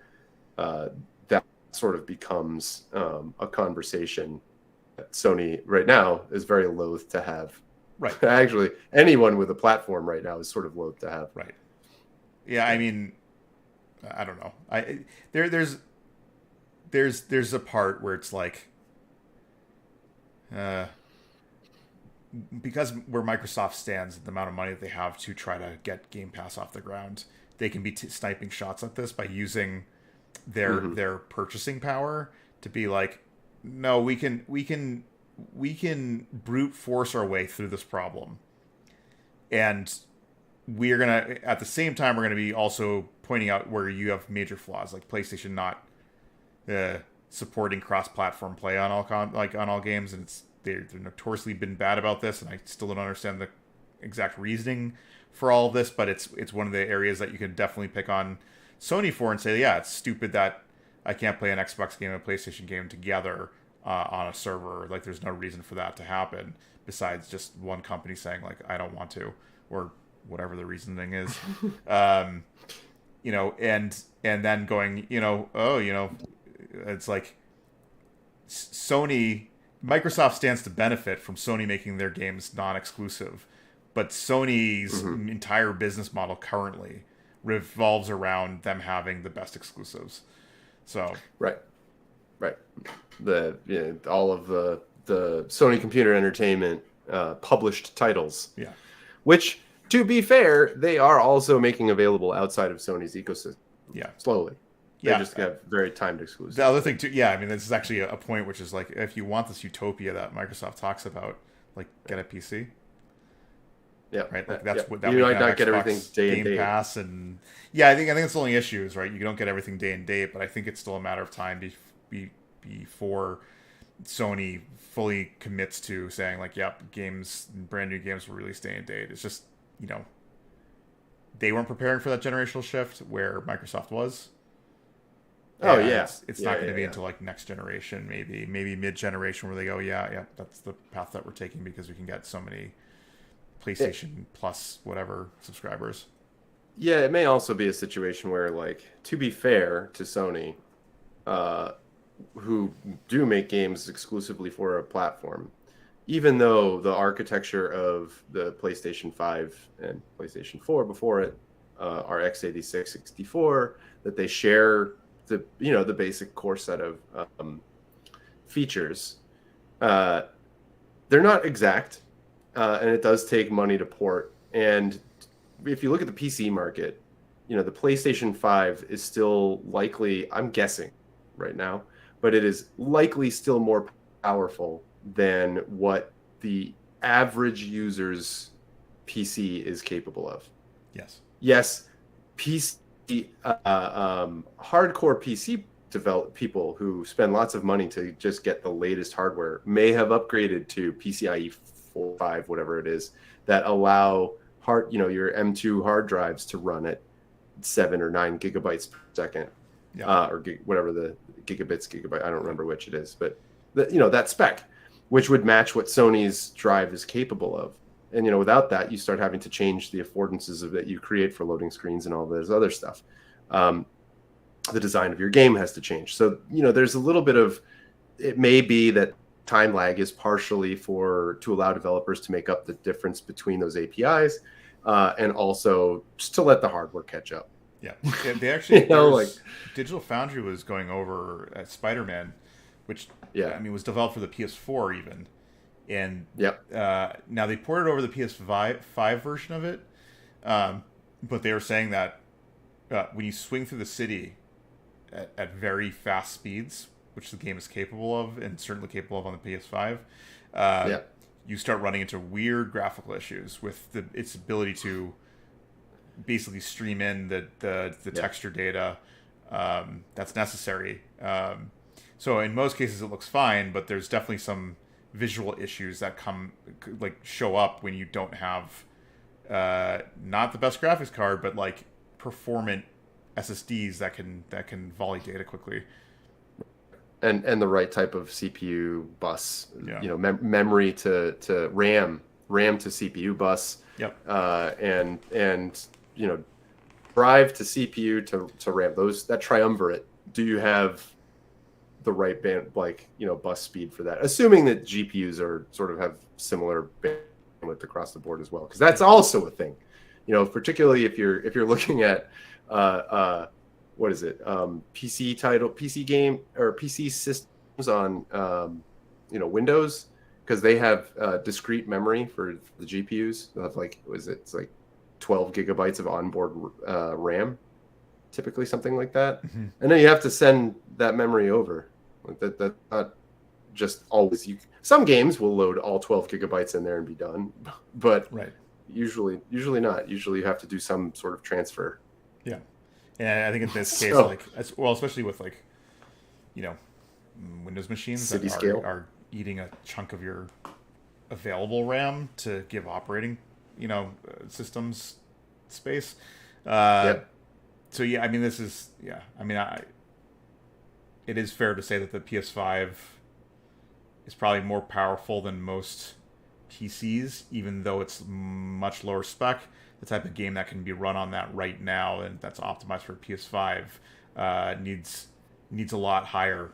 that sort of becomes a conversation that Sony right now is very loath to have. Right. Actually, anyone with a platform right now is sort of loath to have. Right. Yeah, I mean, I don't know. There's there's a part where it's like, uh, because where Microsoft stands, the amount of money that they have to try to get Game Pass off the ground, they can be sniping shots at this by using their purchasing power to be like, no, we can brute force our way through this problem, and we're gonna at the same time we're gonna be also pointing out where you have major flaws, like PlayStation not supporting cross-platform play on all games, and they're notoriously been bad about this, and I still don't understand the exact reasoning for all of this, but it's one of the areas that you can definitely pick on Sony for and say, yeah, it's stupid that I can't play an Xbox game and a PlayStation game together on a server. Like, there's no reason for that to happen besides just one company saying, like, I don't want to, or whatever the reasoning is. And then going, it's like Microsoft stands to benefit from Sony making their games non-exclusive, but Sony's entire business model currently revolves around them having the best exclusives. So right. All of the Sony Computer Entertainment published titles, which, to be fair, they are also making available outside of Sony's ecosystem. Slowly. They just have very timed exclusives. The other thing too, I mean, this is actually a point which is like, if you want this utopia that Microsoft talks about, like, get a PC. Yeah, right. Like that's what that you might not Xbox get everything day and date. Game Pass, and I think it's the only issue is, right, you don't get everything day and date, but I think it's still a matter of time before Sony fully commits to saying, like, yep, brand new games will release day and date. It's just, they weren't preparing for that generational shift where Microsoft was. It's not going to be until like next generation, maybe mid generation, where they go, that's the path that we're taking because we can get so many PlayStation Plus whatever subscribers. Yeah, it may also be a situation where, like, to be fair to Sony, who do make games exclusively for a platform, even though the architecture of the PlayStation 5 and PlayStation 4 before it are x86 64, that they share the basic core set of features, they're not exact, and it does take money to port. And if you look at the PC market, the PlayStation 5 is still likely, I'm guessing right now, but it is likely still more powerful than what the average user's PC is capable of. Yes, PC, hardcore PC people who spend lots of money to just get the latest hardware may have upgraded to PCIe 4, 5, whatever it is, that allow your M2 hard drives to run at 7 or 9 gigabytes per second, or whatever the gigabyte, I don't remember which it is, but that spec, which would match what Sony's drive is capable of. And without that, you start having to change the affordances that you create for loading screens and all this other stuff. The design of your game has to change. So there's a little bit of, it may be that time lag is partially to allow developers to make up the difference between those APIs, and also just to let the hardware catch up. Yeah, they actually, Digital Foundry was going over Spider-Man, which was developed for the PS4 even. And now they ported over the PS5 version of it, but they were saying that when you swing through the city at very fast speeds, which the game is capable of and certainly capable of on the PS5, you start running into weird graphical issues with its ability to basically stream in the texture data that's necessary. So in most cases it looks fine, but there's definitely some visual issues that show up when you don't have not the best graphics card, but like performant SSDs that can volley data quickly, and the right type of CPU bus, memory to RAM to CPU bus, and drive to CPU to RAM, that triumvirate. Do you have the right band, bus speed for that, assuming that GPUs are sort of have similar bandwidth across the board as well, because that's also a thing, particularly if you're looking at what is it? PC game or PC systems on Windows, because they have discrete memory for the GPUs. They'll have it's like 12 gigabytes of onboard RAM, typically something like that. Mm-hmm. And then you have to send that memory over. Like that's not just always. Some games will load all 12 gigabytes in there and be done, but right. Usually not. Usually you have to do some sort of transfer. Yeah. And I think in this case, especially with Windows machines City that scale are eating a chunk of your available RAM to give operating, systems space. Yep. So yeah, I mean, it is fair to say that the PS5 is probably more powerful than most PCs, even though it's much lower spec. The type of game that can be run on that right now and that's optimized for PS5 needs a lot higher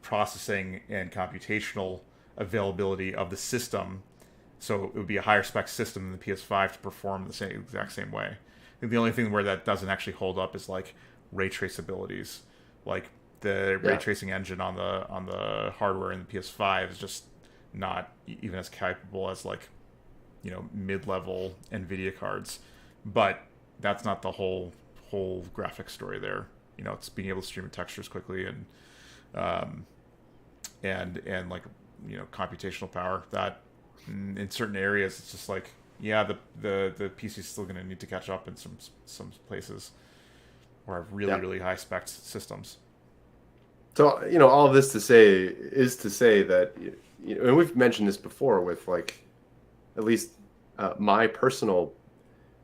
processing and computational availability of the system. So it would be a higher spec system than the PS5 to perform the exact same way. I think the only thing where that doesn't actually hold up is like ray traceabilities. Like the ray tracing engine on the hardware in the PS5 is just not even as capable as mid-level NVIDIA cards. But that's not the whole graphic story there. It's being able to stream textures quickly and computational power that in certain areas it's just like, yeah, the PC is still going to need to catch up in some places where have really high spec systems. So all of this to say that and we've mentioned this before with at least my personal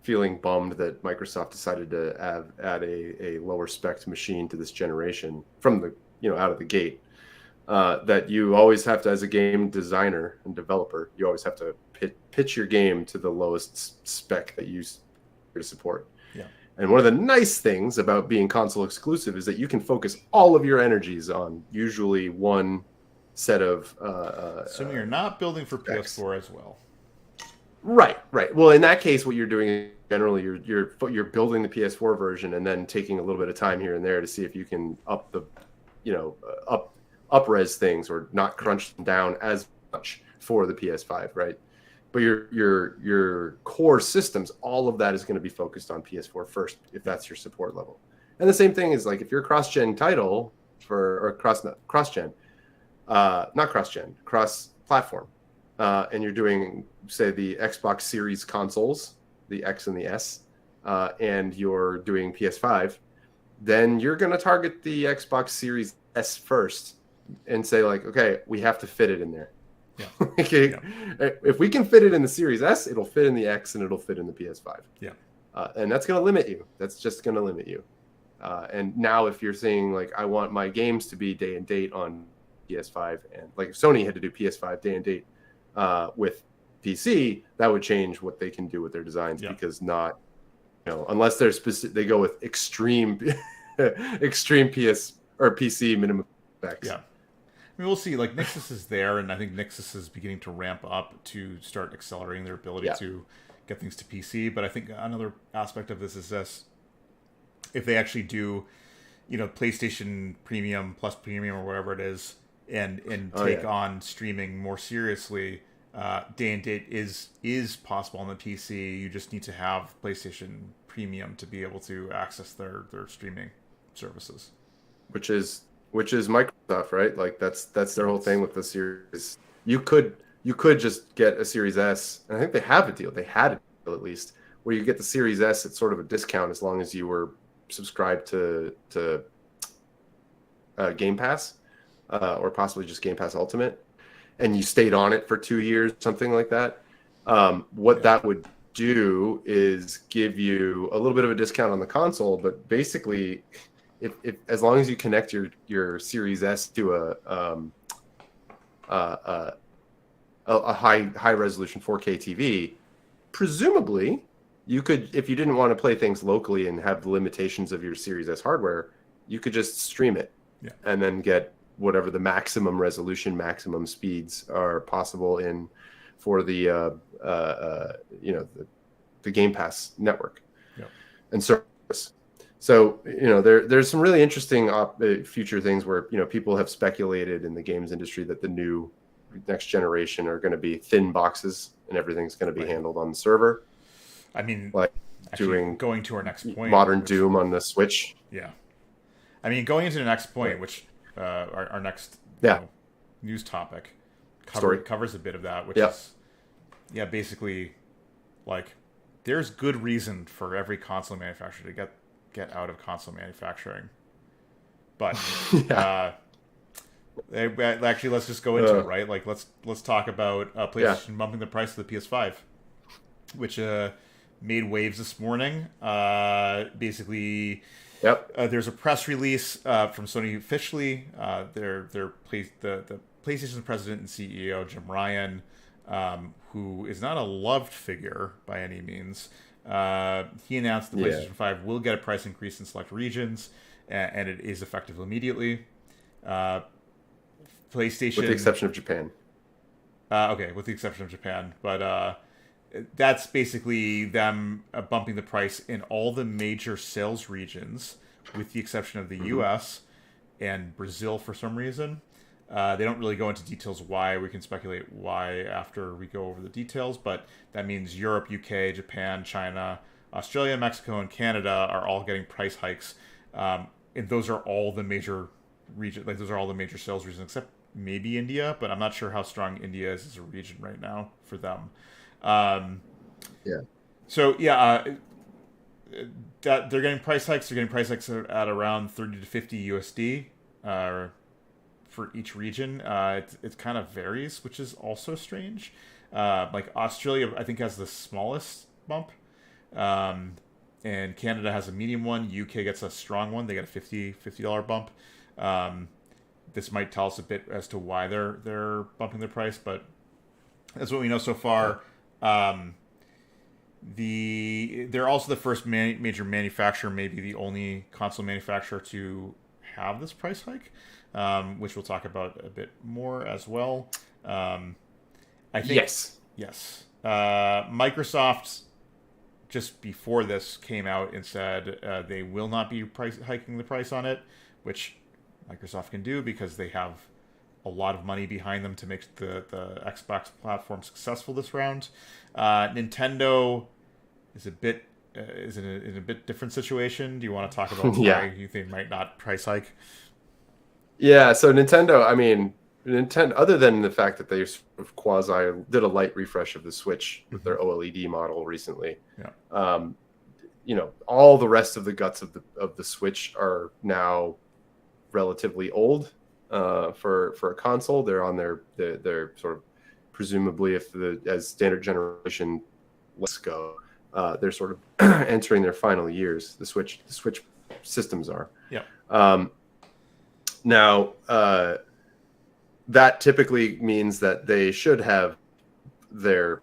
feeling bummed that Microsoft decided to add a lower spec machine to this generation from the out of the gate. That you always have to, as a game designer and developer, you always have to pitch your game to the lowest spec that you support. Yeah. And one of the nice things about being console exclusive is that you can focus all of your energies on usually one set of. Assuming you're not building for specs. PS4 as well. Right. Well, in that case, what you're doing is generally you're building the PS4 version and then taking a little bit of time here and there to see if you can up the, up res things or not crunch them down as much for the PS5, right? But your core systems, all of that is going to be focused on PS4 first, if that's your support level. And the same thing is if you're a cross-gen title cross-platform, and you're doing, say, the Xbox Series consoles, the X and the S, and you're doing PS5, then you're going to target the Xbox Series S first and say okay, we have to fit it in there. Yeah. If we can fit it in the Series S, it'll fit in the X and it'll fit in the PS5. Yeah. And that's going to limit you. That's just going to limit you. And now if you're saying I want my games to be day and date on PS5, and if Sony had to do PS5 day and date with PC, that would change what they can do with their designs, because not, unless they're specific, they go with extreme PS or PC minimum specs. Yeah. I mean, we'll see. Nixxes is there, and I think Nixxes is beginning to ramp up to start accelerating their ability to get things to PC. But I think another aspect of this is this: if they actually do, PlayStation Premium plus Premium or whatever it is, and take on streaming more seriously, day and date is possible on the PC. You just need to have PlayStation Premium to be able to access their streaming services, which is Microsoft, right? That's their whole thing with the Series. You could just get a Series S, and I think they have a deal. They had a deal at least, where you get the Series S at sort of a discount as long as you were subscribed to Game Pass, or possibly just Game Pass Ultimate, and you stayed on it for 2 years, something like that. That would do is give you a little bit of a discount on the console, but basically, if as long as you connect your Series S to a high resolution 4K TV, presumably you could, if you didn't want to play things locally and have the limitations of your Series S hardware, you could just stream it and then get whatever the maximum resolution, maximum speeds are possible for the the Game Pass network and service. So there's some really interesting future things where people have speculated in the games industry that the new next generation are going to be thin boxes and everything's going to be Right. handled on the server, I mean, like actually, doing going to our next point, modern which Doom on the Switch. yeah, I mean, going into the next point, Right. which our next Yeah. news topic Story. covers a bit of that, which Yeah. is basically like there's good reason for every console manufacturer to get out of console manufacturing, but Yeah. actually let's just go into it, Uh, right? Like let's talk about yeah. PlayStation bumping the price of the PS5, which made waves this morning. Basically, Yep. there's a press release from Sony officially. The PlayStation president and CEO Jim Ryan, who is not a loved figure by any means, he announced the Yeah. PlayStation 5 will get a price increase in select regions, and it is effective immediately. Uh, PlayStation, With the exception of Japan. okay, with the exception of Japan, but that's basically them bumping the price in all the major sales regions, with the exception of the Mm-hmm. U.S. and Brazil for some reason. They don't really go into details why. We can speculate why after we go over the details, but that means Europe, UK, Japan, China, Australia, Mexico, and Canada are all getting price hikes, and those are all the major region. Like those are all the major sales regions, except maybe India, but I'm not sure how strong India is as a region right now for them. Um, Yeah. so yeah, that they're getting price hikes. They're getting price hikes at around 30 to 50 USD for each region. It kind of varies, which is also strange. Like Australia, I think has the smallest bump, um, and Canada has a medium one. UK gets a strong one. They get a $50 bump. Um, this might tell us a bit as to why they're bumping their price, but that's what we know so far. Um, they're also the first major manufacturer, maybe the only console manufacturer to have this price hike, which we'll talk about a bit more as well. I think yes. Microsoft just before this came out and said they will not be hiking the price on it, which Microsoft can do because they have a lot of money behind them to make the Xbox platform successful this round. Nintendo is in a bit different situation. Do you want to talk about why Yeah. you think might not price hike? Yeah. So Nintendo, I mean, Nintendo, other than the fact that they sort of quasi did a light refresh of the Switch with their OLED model recently, Yeah. All the rest of the guts of the Switch are now relatively old for a console. They're on their sort of presumably as standard generation let's go. They're sort of entering their final years. The Switch systems are. Yeah. Now, that typically means that they should have their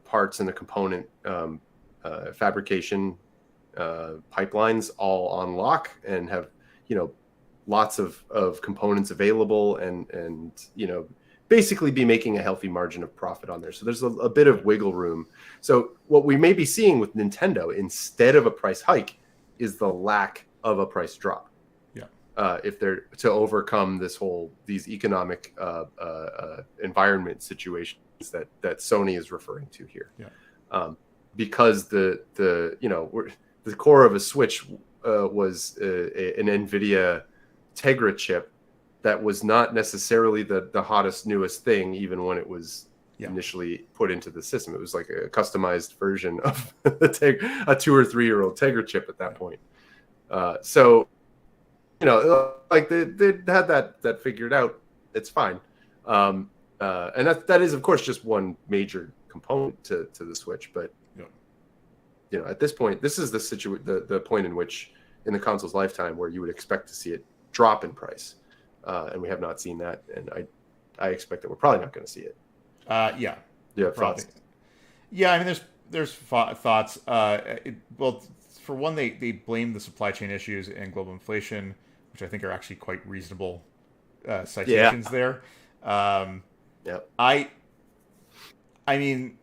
parts and the component fabrication pipelines all on lock and have lots of components available and basically be making a healthy margin of profit on there. So there's a bit of wiggle room. So what we may be seeing with Nintendo instead of a price hike is the lack of a price drop. Yeah. If they're to overcome these economic environment situations that Sony is referring to here. Yeah. Because the core of a Switch was an NVIDIA Tegra chip that was not necessarily the hottest, newest thing, even when it was initially put into the system. It was like a customized version of a 2 or 3 year old Tegra chip at that point. So, like they had that figured out. It's fine. And that is, of course, just one major component to the Switch. But, at this point, this is the point in which, in the console's lifetime, where you would expect to see it drop in price. And we have not seen that, and I expect that we're probably not going to see it. Yeah. Do you have thoughts? Yeah, I mean, there's thoughts. Well, for one, they blame the supply chain issues and global inflation, which I think are actually quite reasonable citations there. Yep. I mean,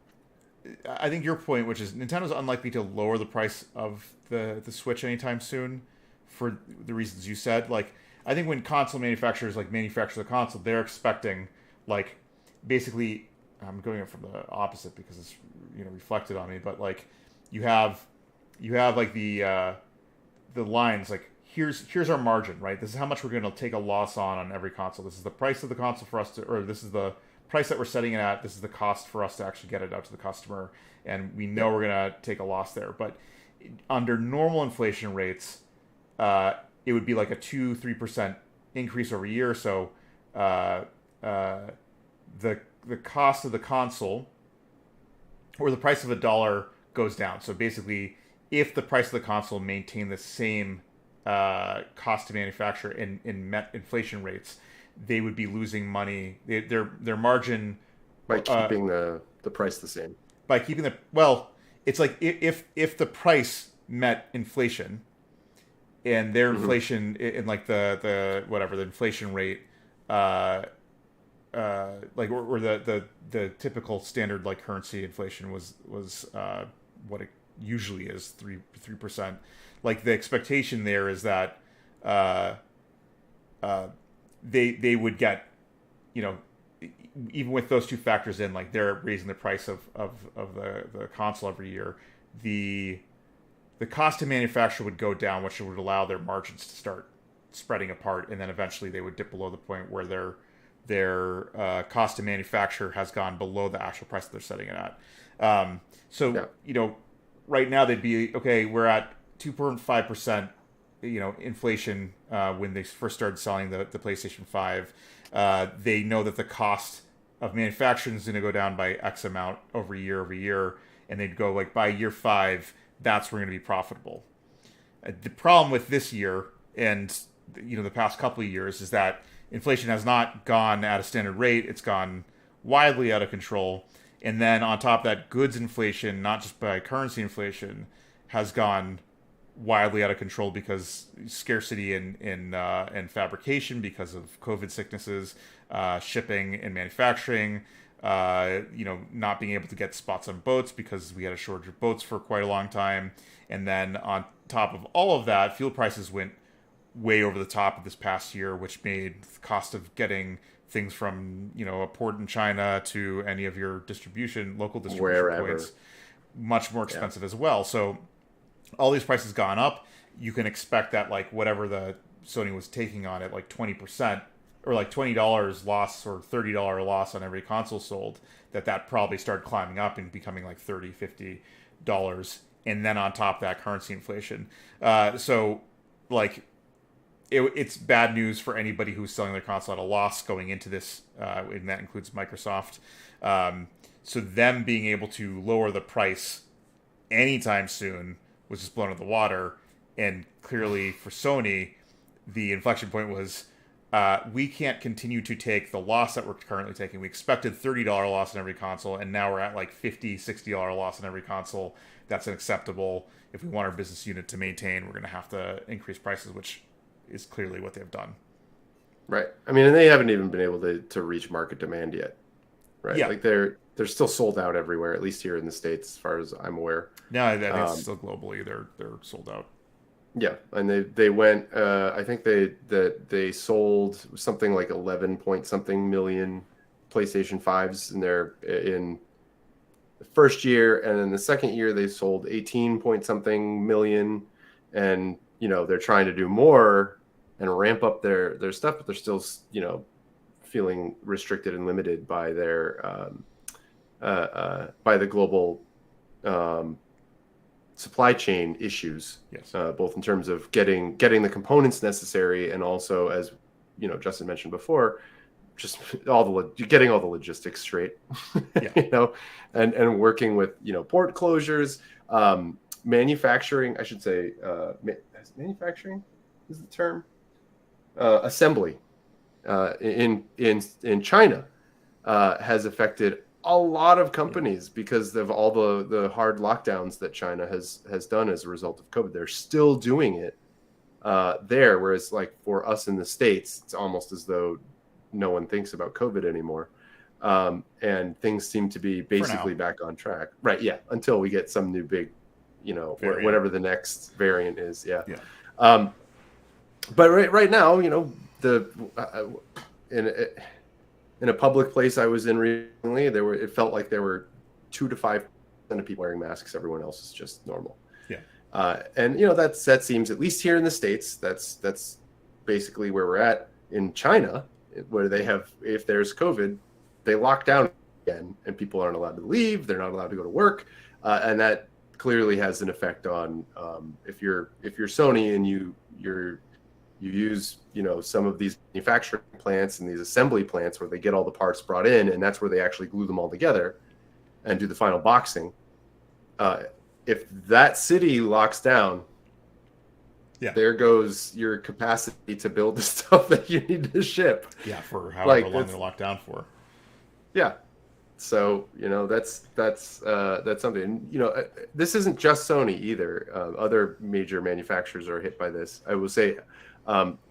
I think your point, which is Nintendo's unlikely to lower the price of the Switch anytime soon, for the reasons you said. Like, I think when console manufacturers like manufacture the console, they're expecting like basically. I'm going it from the opposite because it's reflected on me, but like you have like the lines like here's our margin, right? This is how much we're going to take a loss on every console. This is the price of the console for us to, or this is the price that we're setting it at. This is the cost for us to actually get it out to the customer, and we know we're going to take a loss there. But under normal inflation rates, it would be like a 2-3% increase over a year. So the cost of the console or the price of a dollar goes down. So basically, if the price of the console maintained the same cost to manufacture in met inflation rates, they would be losing money. Their margin by keeping the price the same. By keeping it's like if the price met inflation, and their inflation in like the whatever the inflation rate, like or the typical standard like currency inflation was what it usually is 3%. Like the expectation there is that they would get, even with those two factors in, like they're raising the price of the console every year, the cost to manufacture would go down, which would allow their margins to start spreading apart, and then eventually they would dip below the point where their cost to manufacture has gone below the actual price that they're setting it at. Right now they'd be okay. We're at 2.5%, inflation when they first started selling the PlayStation 5. They know that the cost of manufacturing is going to go down by X amount over year, and they'd go like by year 5, that's where we're going to be profitable. The problem with this year and the past couple of years is that inflation has not gone at a standard rate; it's gone wildly out of control. And then on top of that, goods inflation, not just by currency inflation, has gone wildly out of control because scarcity in fabrication because of COVID sicknesses, shipping and manufacturing, not being able to get spots on boats because we had a shortage of boats for quite a long time. And then on top of all of that, fuel prices went way over the top of this past year, which made the cost of getting things from a port in China to any of your local distribution points much more expensive as well. So all these prices gone up. You can expect that like whatever the Sony was taking on it, like 20% or like $20 loss or $30 loss on every console sold, that probably started climbing up and becoming like $30-$50, and then on top of that, currency inflation. So like it's bad news for anybody who's selling their console at a loss going into this, and that includes Microsoft. So them being able to lower the price anytime soon was just blown out of the water. And clearly for Sony, the inflection point was we can't continue to take the loss that we're currently taking. We expected $30 loss on every console, and now we're at like $50-$60 loss on every console. That's unacceptable. If we want our business unit to maintain, we're going to have to increase prices, which is clearly what they've done. Right. I mean, and they haven't even been able to reach market demand yet. Right. Yeah. Like they're still sold out everywhere, at least here in the States, as far as I'm aware. No, I think still globally they're sold out. Yeah, and they went. I think they sold something like 11 point something million PlayStation 5s in the first year, and then the second year they sold 18 point something million, and they're trying to do more and ramp up their stuff, but they're still feeling restricted and limited by their by the global supply chain issues. Yes. Both in terms of getting the components necessary, and also, as Justin mentioned before, just getting all the logistics straight. Yeah. And working with port closures, manufacturing. I should say, manufacturing is the term. Assembly in China has affected a lot of companies because of all the hard lockdowns that China has done as a result of COVID. They're still doing it there, whereas like for us in the States, it's almost as though no one thinks about COVID anymore. and things seem to be For now. basically back on track. Right? Yeah, until we get some new big, Variant. whatever the next variant is. Yeah. Yeah. But right now, the in in a public place I was in recently, it felt like there were 2 to 5% of people wearing masks. Everyone else is just normal. Yeah. And that seems, at least here in the States, that's basically where we're at. In China, where they have, if there's COVID, they lock down again, and people aren't allowed to leave. They're not allowed to go to work, and that clearly has an effect on if you're Sony and you use some of these manufacturing plants and these assembly plants where they get all the parts brought in, and that's where they actually glue them all together and do the final boxing. If that city locks down, there goes your capacity to build the stuff that you need to ship. Yeah, for however long they're locked down for. Yeah. So, that's something. This isn't just Sony either. Other major manufacturers are hit by this. I will say,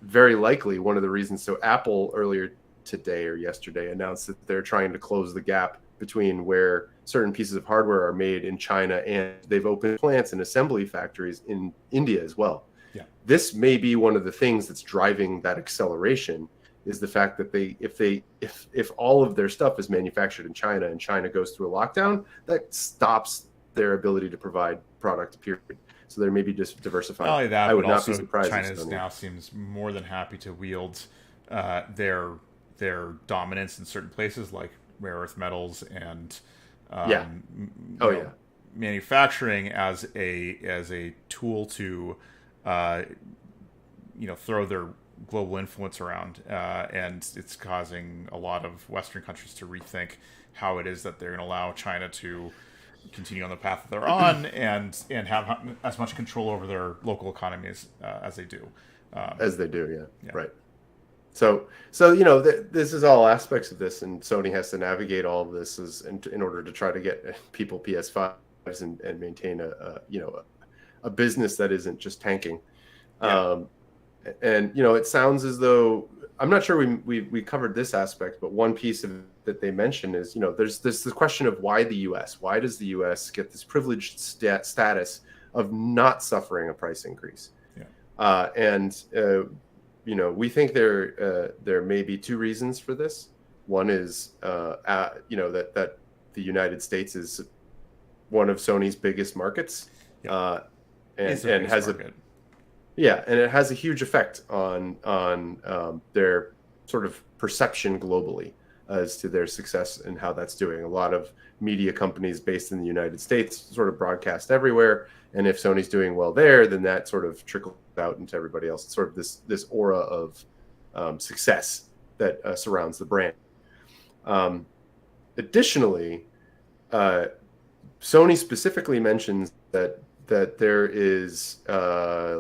very likely one of the reasons. So Apple earlier today or yesterday announced that they're trying to close the gap between where certain pieces of hardware are made in China, and they've opened plants and assembly factories in India as well. Yeah. This may be one of the things that's driving that acceleration, is the fact that if all of their stuff is manufactured in China and China goes through a lockdown, that stops their ability to provide product, period. So they're maybe just diversifying. Not only that, I would but not also be surprised. China now seems more than happy to wield their dominance in certain places like rare earth metals and manufacturing as a tool to throw their global influence around, and it's causing a lot of Western countries to rethink how it is that they're going to allow China to continue on the path that they're on and have as much control over their local economies as they do. Yeah. Right. So this is all aspects of this, and Sony has to navigate all of this in order to try to get people PS5s and maintain a business that isn't just tanking. Yeah. And it sounds as though, I'm not sure we covered this aspect, but one piece of that they mentioned is there's the question of why the U.S. Why does the U.S. get this privileged status of not suffering a price increase? Yeah. We think there may be two reasons for this. One is that the United States is one of Sony's biggest markets, and has market. And it has a huge effect on their sort of perception globally as to their success and how that's doing. A lot of media companies based in the United States sort of broadcast everywhere, and if Sony's doing well there, then that sort of trickles out into everybody else. It's sort of this aura of success that surrounds the brand. Additionally, Sony specifically mentions that there is, I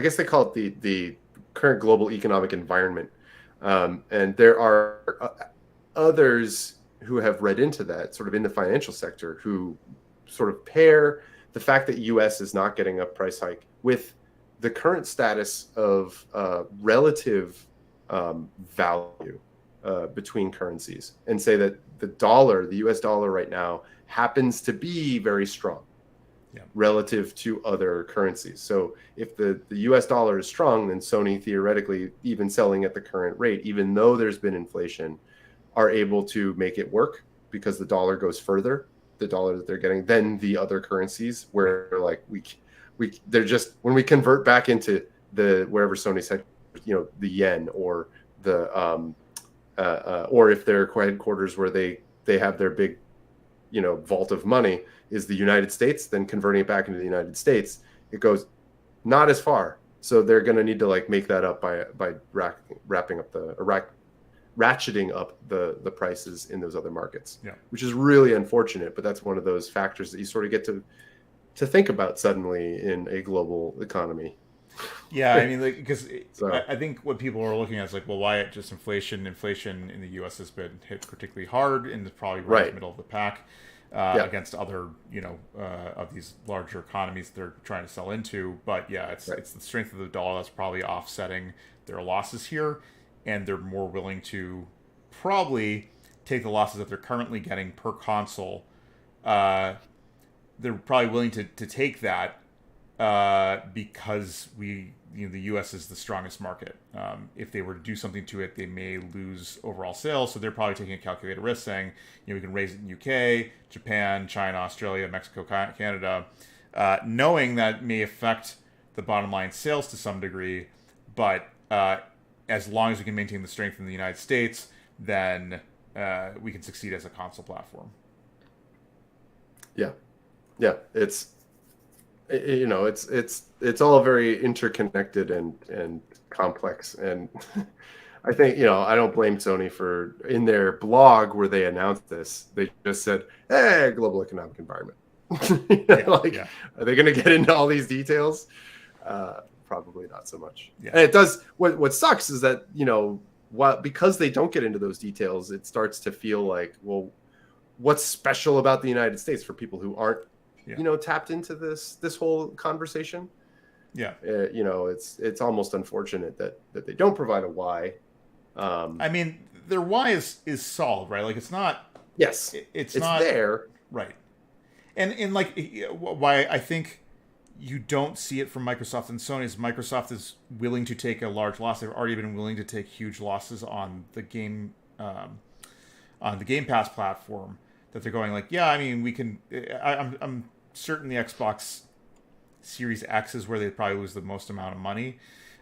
guess they call it the current global economic environment. And there are others who have read into that, sort of in the financial sector, who sort of pair the fact that U.S. is not getting a price hike with the current status of relative value between currencies, and say that the U.S. dollar right now happens to be very strong. Yeah. Relative to other currencies. So if the US dollar is strong, then Sony theoretically, even selling at the current rate, even though there's been inflation, are able to make it work because the dollar goes further, the dollar that they're getting, than the other currencies, where like they're just, when we convert back into the wherever Sony said, the yen, or the or if their headquarters where they have their big vault of money is the United States, then converting it back into the United States, it goes not as far. So they're going to need to make that up by ratcheting up the prices in those other markets, which is really unfortunate. But that's one of those factors that you sort of get to think about suddenly in a global economy. Yeah, I mean, because I think what people are looking at is well, why just inflation? Inflation in the U.S. has been hit particularly hard, and is probably right in the middle of the pack against other, of these larger economies they're trying to sell into. But yeah, it's the strength of the dollar that's probably offsetting their losses here, and they're more willing to probably take the losses that they're currently getting per console. Uh, they're probably willing to take that because the U.S. is the strongest market. If they were to do something to it, they may lose overall sales. So they're probably taking a calculated risk, saying, we can raise it in UK, Japan, China, Australia, Mexico, Canada, knowing that may affect the bottom line sales to some degree, but as long as we can maintain the strength in the United States, then we can succeed as a console platform. Yeah, it's it's all very interconnected and complex, and I think I don't blame Sony for, in their blog where they announced this, they just said, "Hey, global economic environment." Are they going to get into all these details? Probably not so much. Yeah. And it does. What sucks is that because they don't get into those details, it starts to feel like, well, what's special about the United States for people who aren't tapped into this whole conversation? Yeah. It's almost unfortunate that they don't provide a why. I mean, their why is solid, right? Like, it's not. Yes. It's not there, right? And like, why I think you don't see it from Microsoft and Sony is Microsoft is willing to take a large loss. They've already been willing to take huge losses on the Game Pass platform. That they're going like, yeah, I mean, we can. I'm certain the Xbox Series X is where they probably lose the most amount of money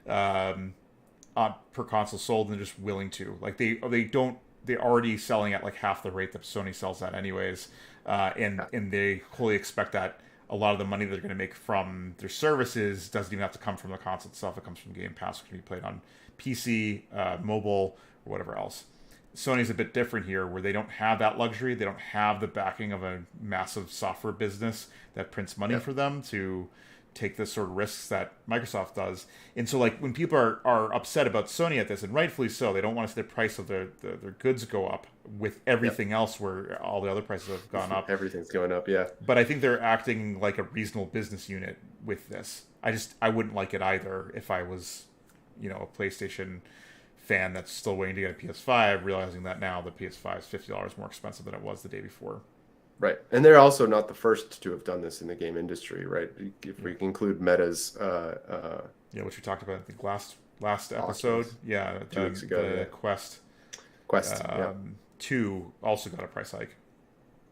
per console sold, and they're just willing to. Like, they're already selling at like half the rate that Sony sells at anyways, and they wholly expect that a lot of the money they're going to make from their services doesn't even have to come from the console itself. It comes from Game Pass, which can be played on PC, mobile, or whatever else. Sony's a bit different here, where they don't have that luxury. They don't have the backing of a massive software business that prints money for them to take the sort of risks that Microsoft does. And so, like, when people are upset about Sony at this, and rightfully so, they don't want to see the price of their goods go up with everything else where all the other prices have gone up. Everything's going up, yeah. But I think they're acting like a reasonable business unit with this. I wouldn't like it either if I was, a PlayStation fan that's still waiting to get a PS5, realizing that now the PS5 is $50 more expensive than it was the day before. Right. And they're also not the first to have done this in the game industry, right? If we include Meta's which we talked about, I think, last episode. Yeah, 2 weeks ago. The Quest 2 also got a price hike.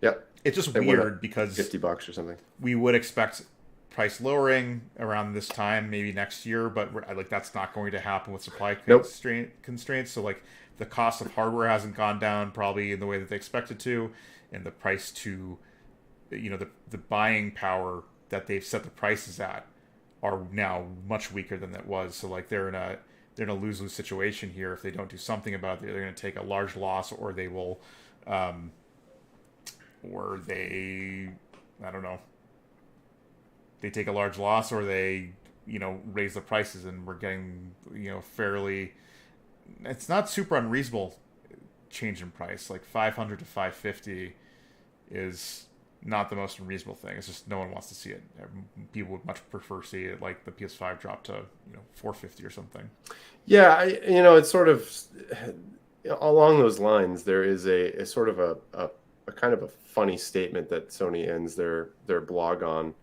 Yep. It's just weird because $50 or something. We would expect price lowering around this time, maybe next year, but that's not going to happen with supply constraints. So like the cost of hardware hasn't gone down probably in the way that they expected to, and the price to, the buying power that they've set the prices at are now much weaker than that was. So like they're in a lose-lose situation here. If they don't do something about it, they're going to take a large loss, or they will, I don't know. They take a large loss, or they, raise the prices, and we're getting, fairly. It's not super unreasonable change in price. Like $500 to $550 is not the most unreasonable thing. It's just no one wants to see it. People would much prefer to see it like the PS5 drop to $450 or something. Yeah, it's sort of along those lines. There is a sort of a kind of a funny statement that Sony ends their blog on.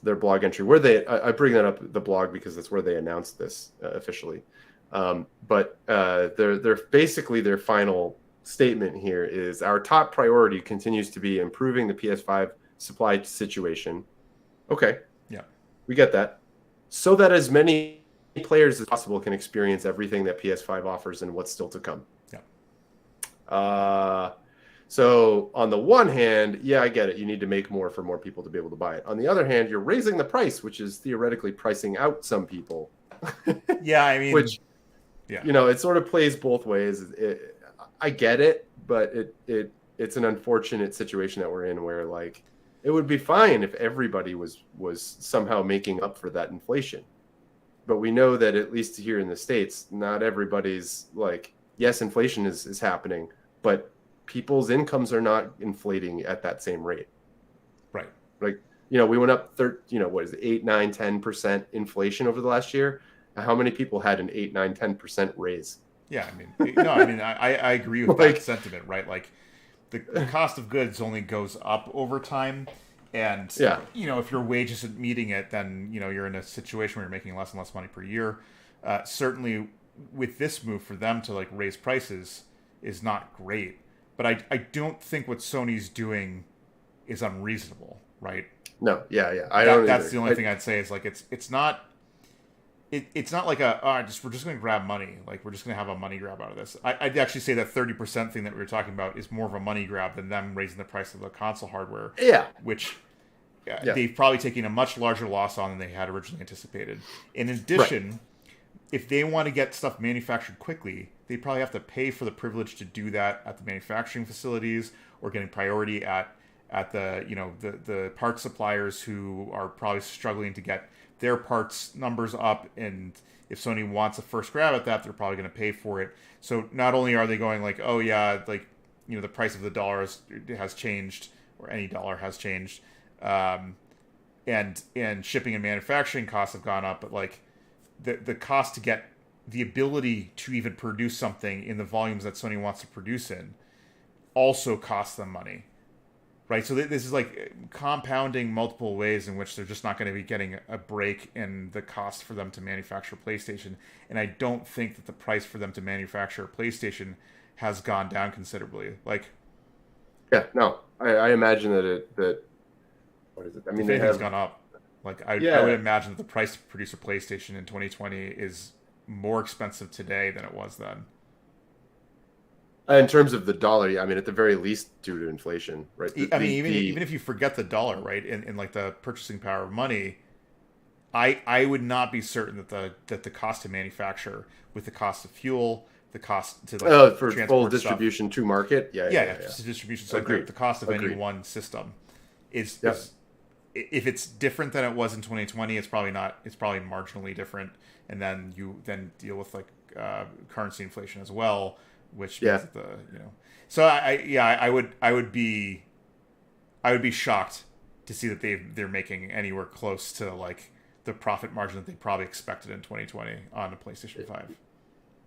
Their blog entry where I bring that up, the blog, because that's where they announced this officially. But they're basically, their final statement here is, our top priority continues to be improving the PS5 supply situation. Okay. Yeah. We get that. So that as many players as possible can experience everything that PS5 offers and what's still to come. Yeah. So on the one hand, yeah, I get it. You need to make more for more people to be able to buy it. On the other hand, you're raising the price, which is theoretically pricing out some people. Yeah, I mean, it sort of plays both ways. I get it, but it's an unfortunate situation that we're in, where like it would be fine if everybody was somehow making up for that inflation. But we know that at least here in the States, not everybody's like, yes, inflation is happening, but people's incomes are not inflating at that same rate. Right. Like, we went up 8, 9, 10% inflation over the last year. How many people had an 8, 9, 10% raise? Yeah, I mean, no, I mean, I agree with Like, that sentiment, right? Like, the cost of goods only goes up over time, and yeah, if your wage isn't meeting it, then you're in a situation where you're making less and less money per year. Certainly, with this move for them to like raise prices is not great, but I don't think what Sony's doing is unreasonable, right? no, yeah, I don't That's either. the only thing I'd say is like it's not it's not like we're just going to grab money. Like we're just going to have a money grab out of this. I'd actually say that 30% thing that we were talking about is more of a money grab than them raising the price of the console hardware. Yeah, Which yeah, they've probably taken a much larger loss on than they had originally anticipated. In addition, right. if they want to get stuff manufactured quickly, they probably have to pay for the privilege to do that at the manufacturing facilities or getting priority at the the parts suppliers who are probably struggling to get their parts numbers up, and if Sony wants a first grab at that, they're probably going to pay for it. So not only are they going like, oh yeah, like the price of the dollar has changed, or any dollar has changed, and shipping and manufacturing costs have gone up, but like the cost to get the ability to even produce something in the volumes that Sony wants to produce in also costs them money. Right, so this is like compounding multiple ways in which they're just not going to be getting a break in the cost for them to manufacture PlayStation, and I don't think that the price for them to manufacture PlayStation has gone down considerably. Like, Yeah, no, I imagine that what is it? I mean, if they anything's have, gone up, like I would yeah. imagine that the price to produce a PlayStation in 2020 is more expensive today than it was then. In terms of the dollar, yeah, I mean, at the very least, due to inflation, right? I mean, even if you forget the dollar, right, in like the purchasing power of money, I would not be certain that the cost to manufacture with the cost of fuel, the cost to like for full transport stuff, distribution to market, yeah, just the distribution. So Agreed. the cost of any Agreed. one system is Yeah. is if it's different than it was in 2020, it's probably not. It's probably marginally different, and then you then deal with like currency inflation as well, which means Yeah. that the So I would be shocked to see that they're making anywhere close to like the profit margin that they probably expected in 2020 on a PlayStation 5.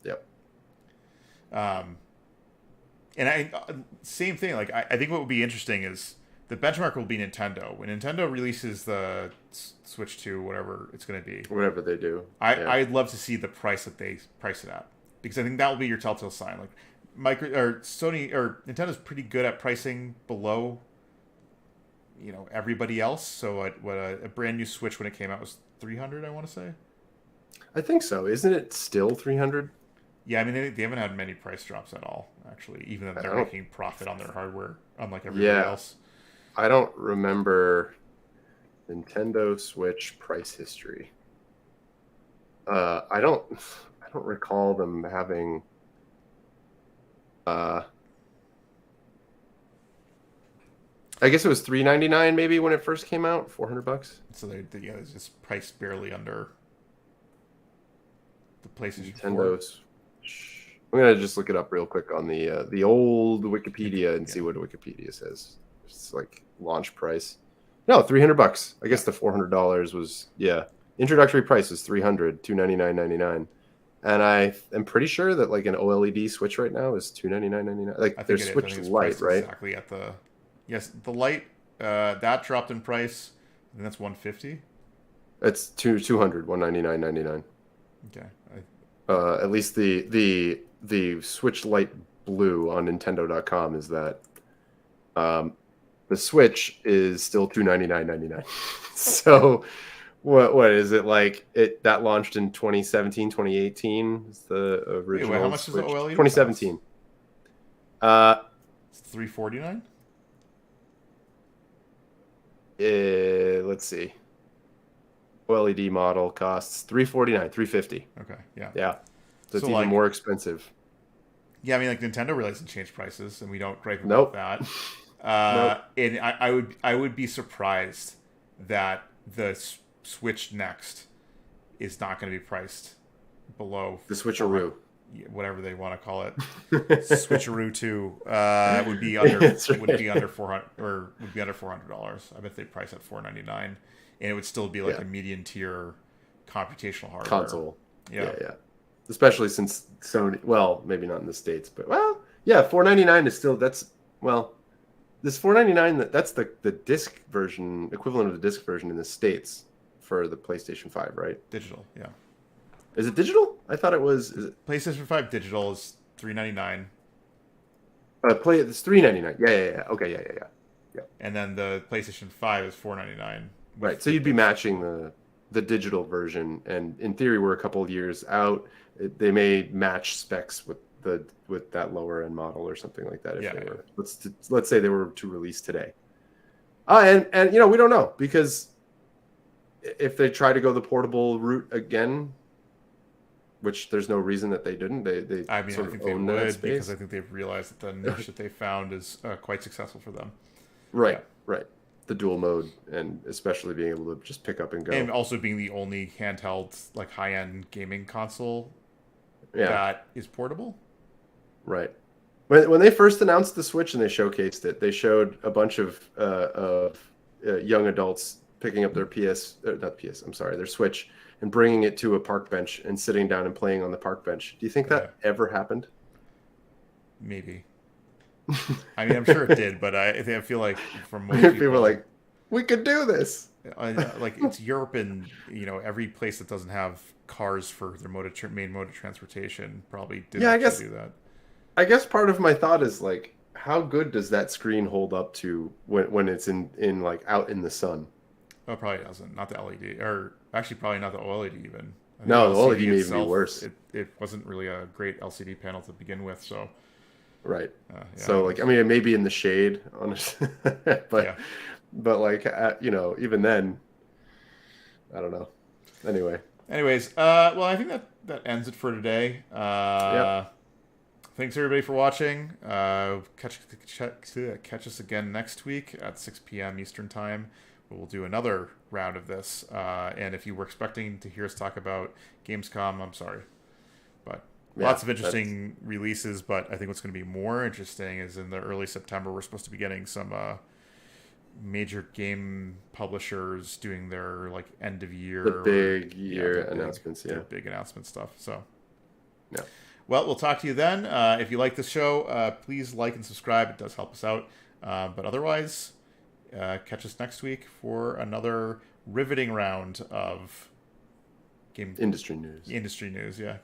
Yep. Um, and same thing. Like I think what would be interesting is the benchmark will be Nintendo. When Nintendo releases the Switch 2, whatever it's going to be, Whatever they do. I'd love to see the price that they price it at, because I think that will be your telltale sign. Like Sony or Nintendo's pretty good at pricing below everybody else. So what a brand new Switch when it came out was 300, I want to say. I think so. Isn't it still 300? Yeah, I mean they haven't had many price drops at all, actually, even though I they're don't. making profit on their hardware, unlike everybody Yeah, else. I don't remember Nintendo Switch price history. I don't. I don't recall them having. Uh, I guess it was $399 maybe when it first came out. $400. So it's just priced barely under the PlayStation 4. Nintendo Switch. I'm gonna just look it up real quick on the old Wikipedia and see what Wikipedia says. It's like launch price. No, $300. I guess the $400 was Introductory price is $299.99, and I am pretty sure that like an OLED Switch right now is $299.99. Like I think there's it is. I Switch think it's Lite, priced right? exactly at the the Lite that dropped in price. I think that's 150. It's 200 $199.99. Okay. At least the Switch Lite Blue on Nintendo.com is that. The Switch is still $299.99. So what is it like? That launched in 2017, 2018 is the original. Wait, how much Switch. is the OLED? 2017. It's $349. Let's see. OLED model costs $349, $350. Okay, yeah. Yeah. So it's So, even more expensive. Yeah, I mean, like Nintendo really doesn't change prices, and we don't gripe about Nope. that. Nope. And I would be surprised that the Switch Next is not going to be priced below The Switcheroo. whatever they want to call it. Switcheroo 2 would be under Right. would be under 400 or would be under $400. I bet they price at $499, and it would still be like a median tier computational hardware Console. Yeah. Yeah. especially since Sony. Well, maybe not in the States, but well, yeah, 499 is still that's well. This 499 that's the disc version equivalent of the disc version in the States for the PlayStation 5, right? Digital, yeah. Is it digital? I thought it was. Is it PlayStation 5 digital is $399, play? It's 399. Yeah, yeah, yeah. Okay, yeah, yeah, yeah. Yeah. and then the PlayStation 5 is $499 Right. with So the you'd be disc. matching the digital version, and in theory, we're a couple of years out. They may match specs with that lower end model or something like that if Yeah, they yeah. were. Let's say they were to release today. And we don't know because if they try to go the portable route again, which there's no reason that they didn't, they I mean, I sort of think they own that would because space. I think they've realized that the niche that they found is quite successful for them. Yeah, Right, right. The dual mode and especially being able to just pick up and and go. also being the only handheld like high-end gaming console Yeah, that is portable. right. When they first announced the Switch and they showcased it, they showed a bunch of young adults picking up their not PS, I'm sorry, their Switch and bringing it to a park bench and sitting down and playing on the park bench. Do you think Yeah, that ever happened? maybe. I mean, I'm sure it did, but I feel like for most People were people, like, we could do this. like it's Europe and every place that doesn't have cars for their main mode of transportation probably did Yeah, I actually guess do that. I guess part of my thought is like, how good does that screen hold up to when it's in like out in the sun? Oh, it probably doesn't. Not the LED, or actually probably not the OLED even. I think the No, the OLED LCD may even be itself, worse. it wasn't really a great LCD panel to begin with. So Right. yeah, I So like, I guess. mean, it may be in the shade, honestly, Yeah. but like, even then, I don't know. Anyway, Anyways, well, I think that ends it for today. yep. Thanks everybody for watching. Catch us again next week at 6 p.m. Eastern time. We'll do another round of this. And if you were expecting to hear us talk about Gamescom, I'm sorry, but Yeah, lots of that's interesting releases. But I think what's going to be more interesting is in the early September we're supposed to be getting some major game publishers doing their like end of year the or big yeah year announcements. their Yeah. big announcement stuff. So Yeah. well, we'll talk to you then. If you like this show, please like and subscribe. It does help us out. But otherwise, catch us next week for another riveting round of game Industry news. industry news. Yeah.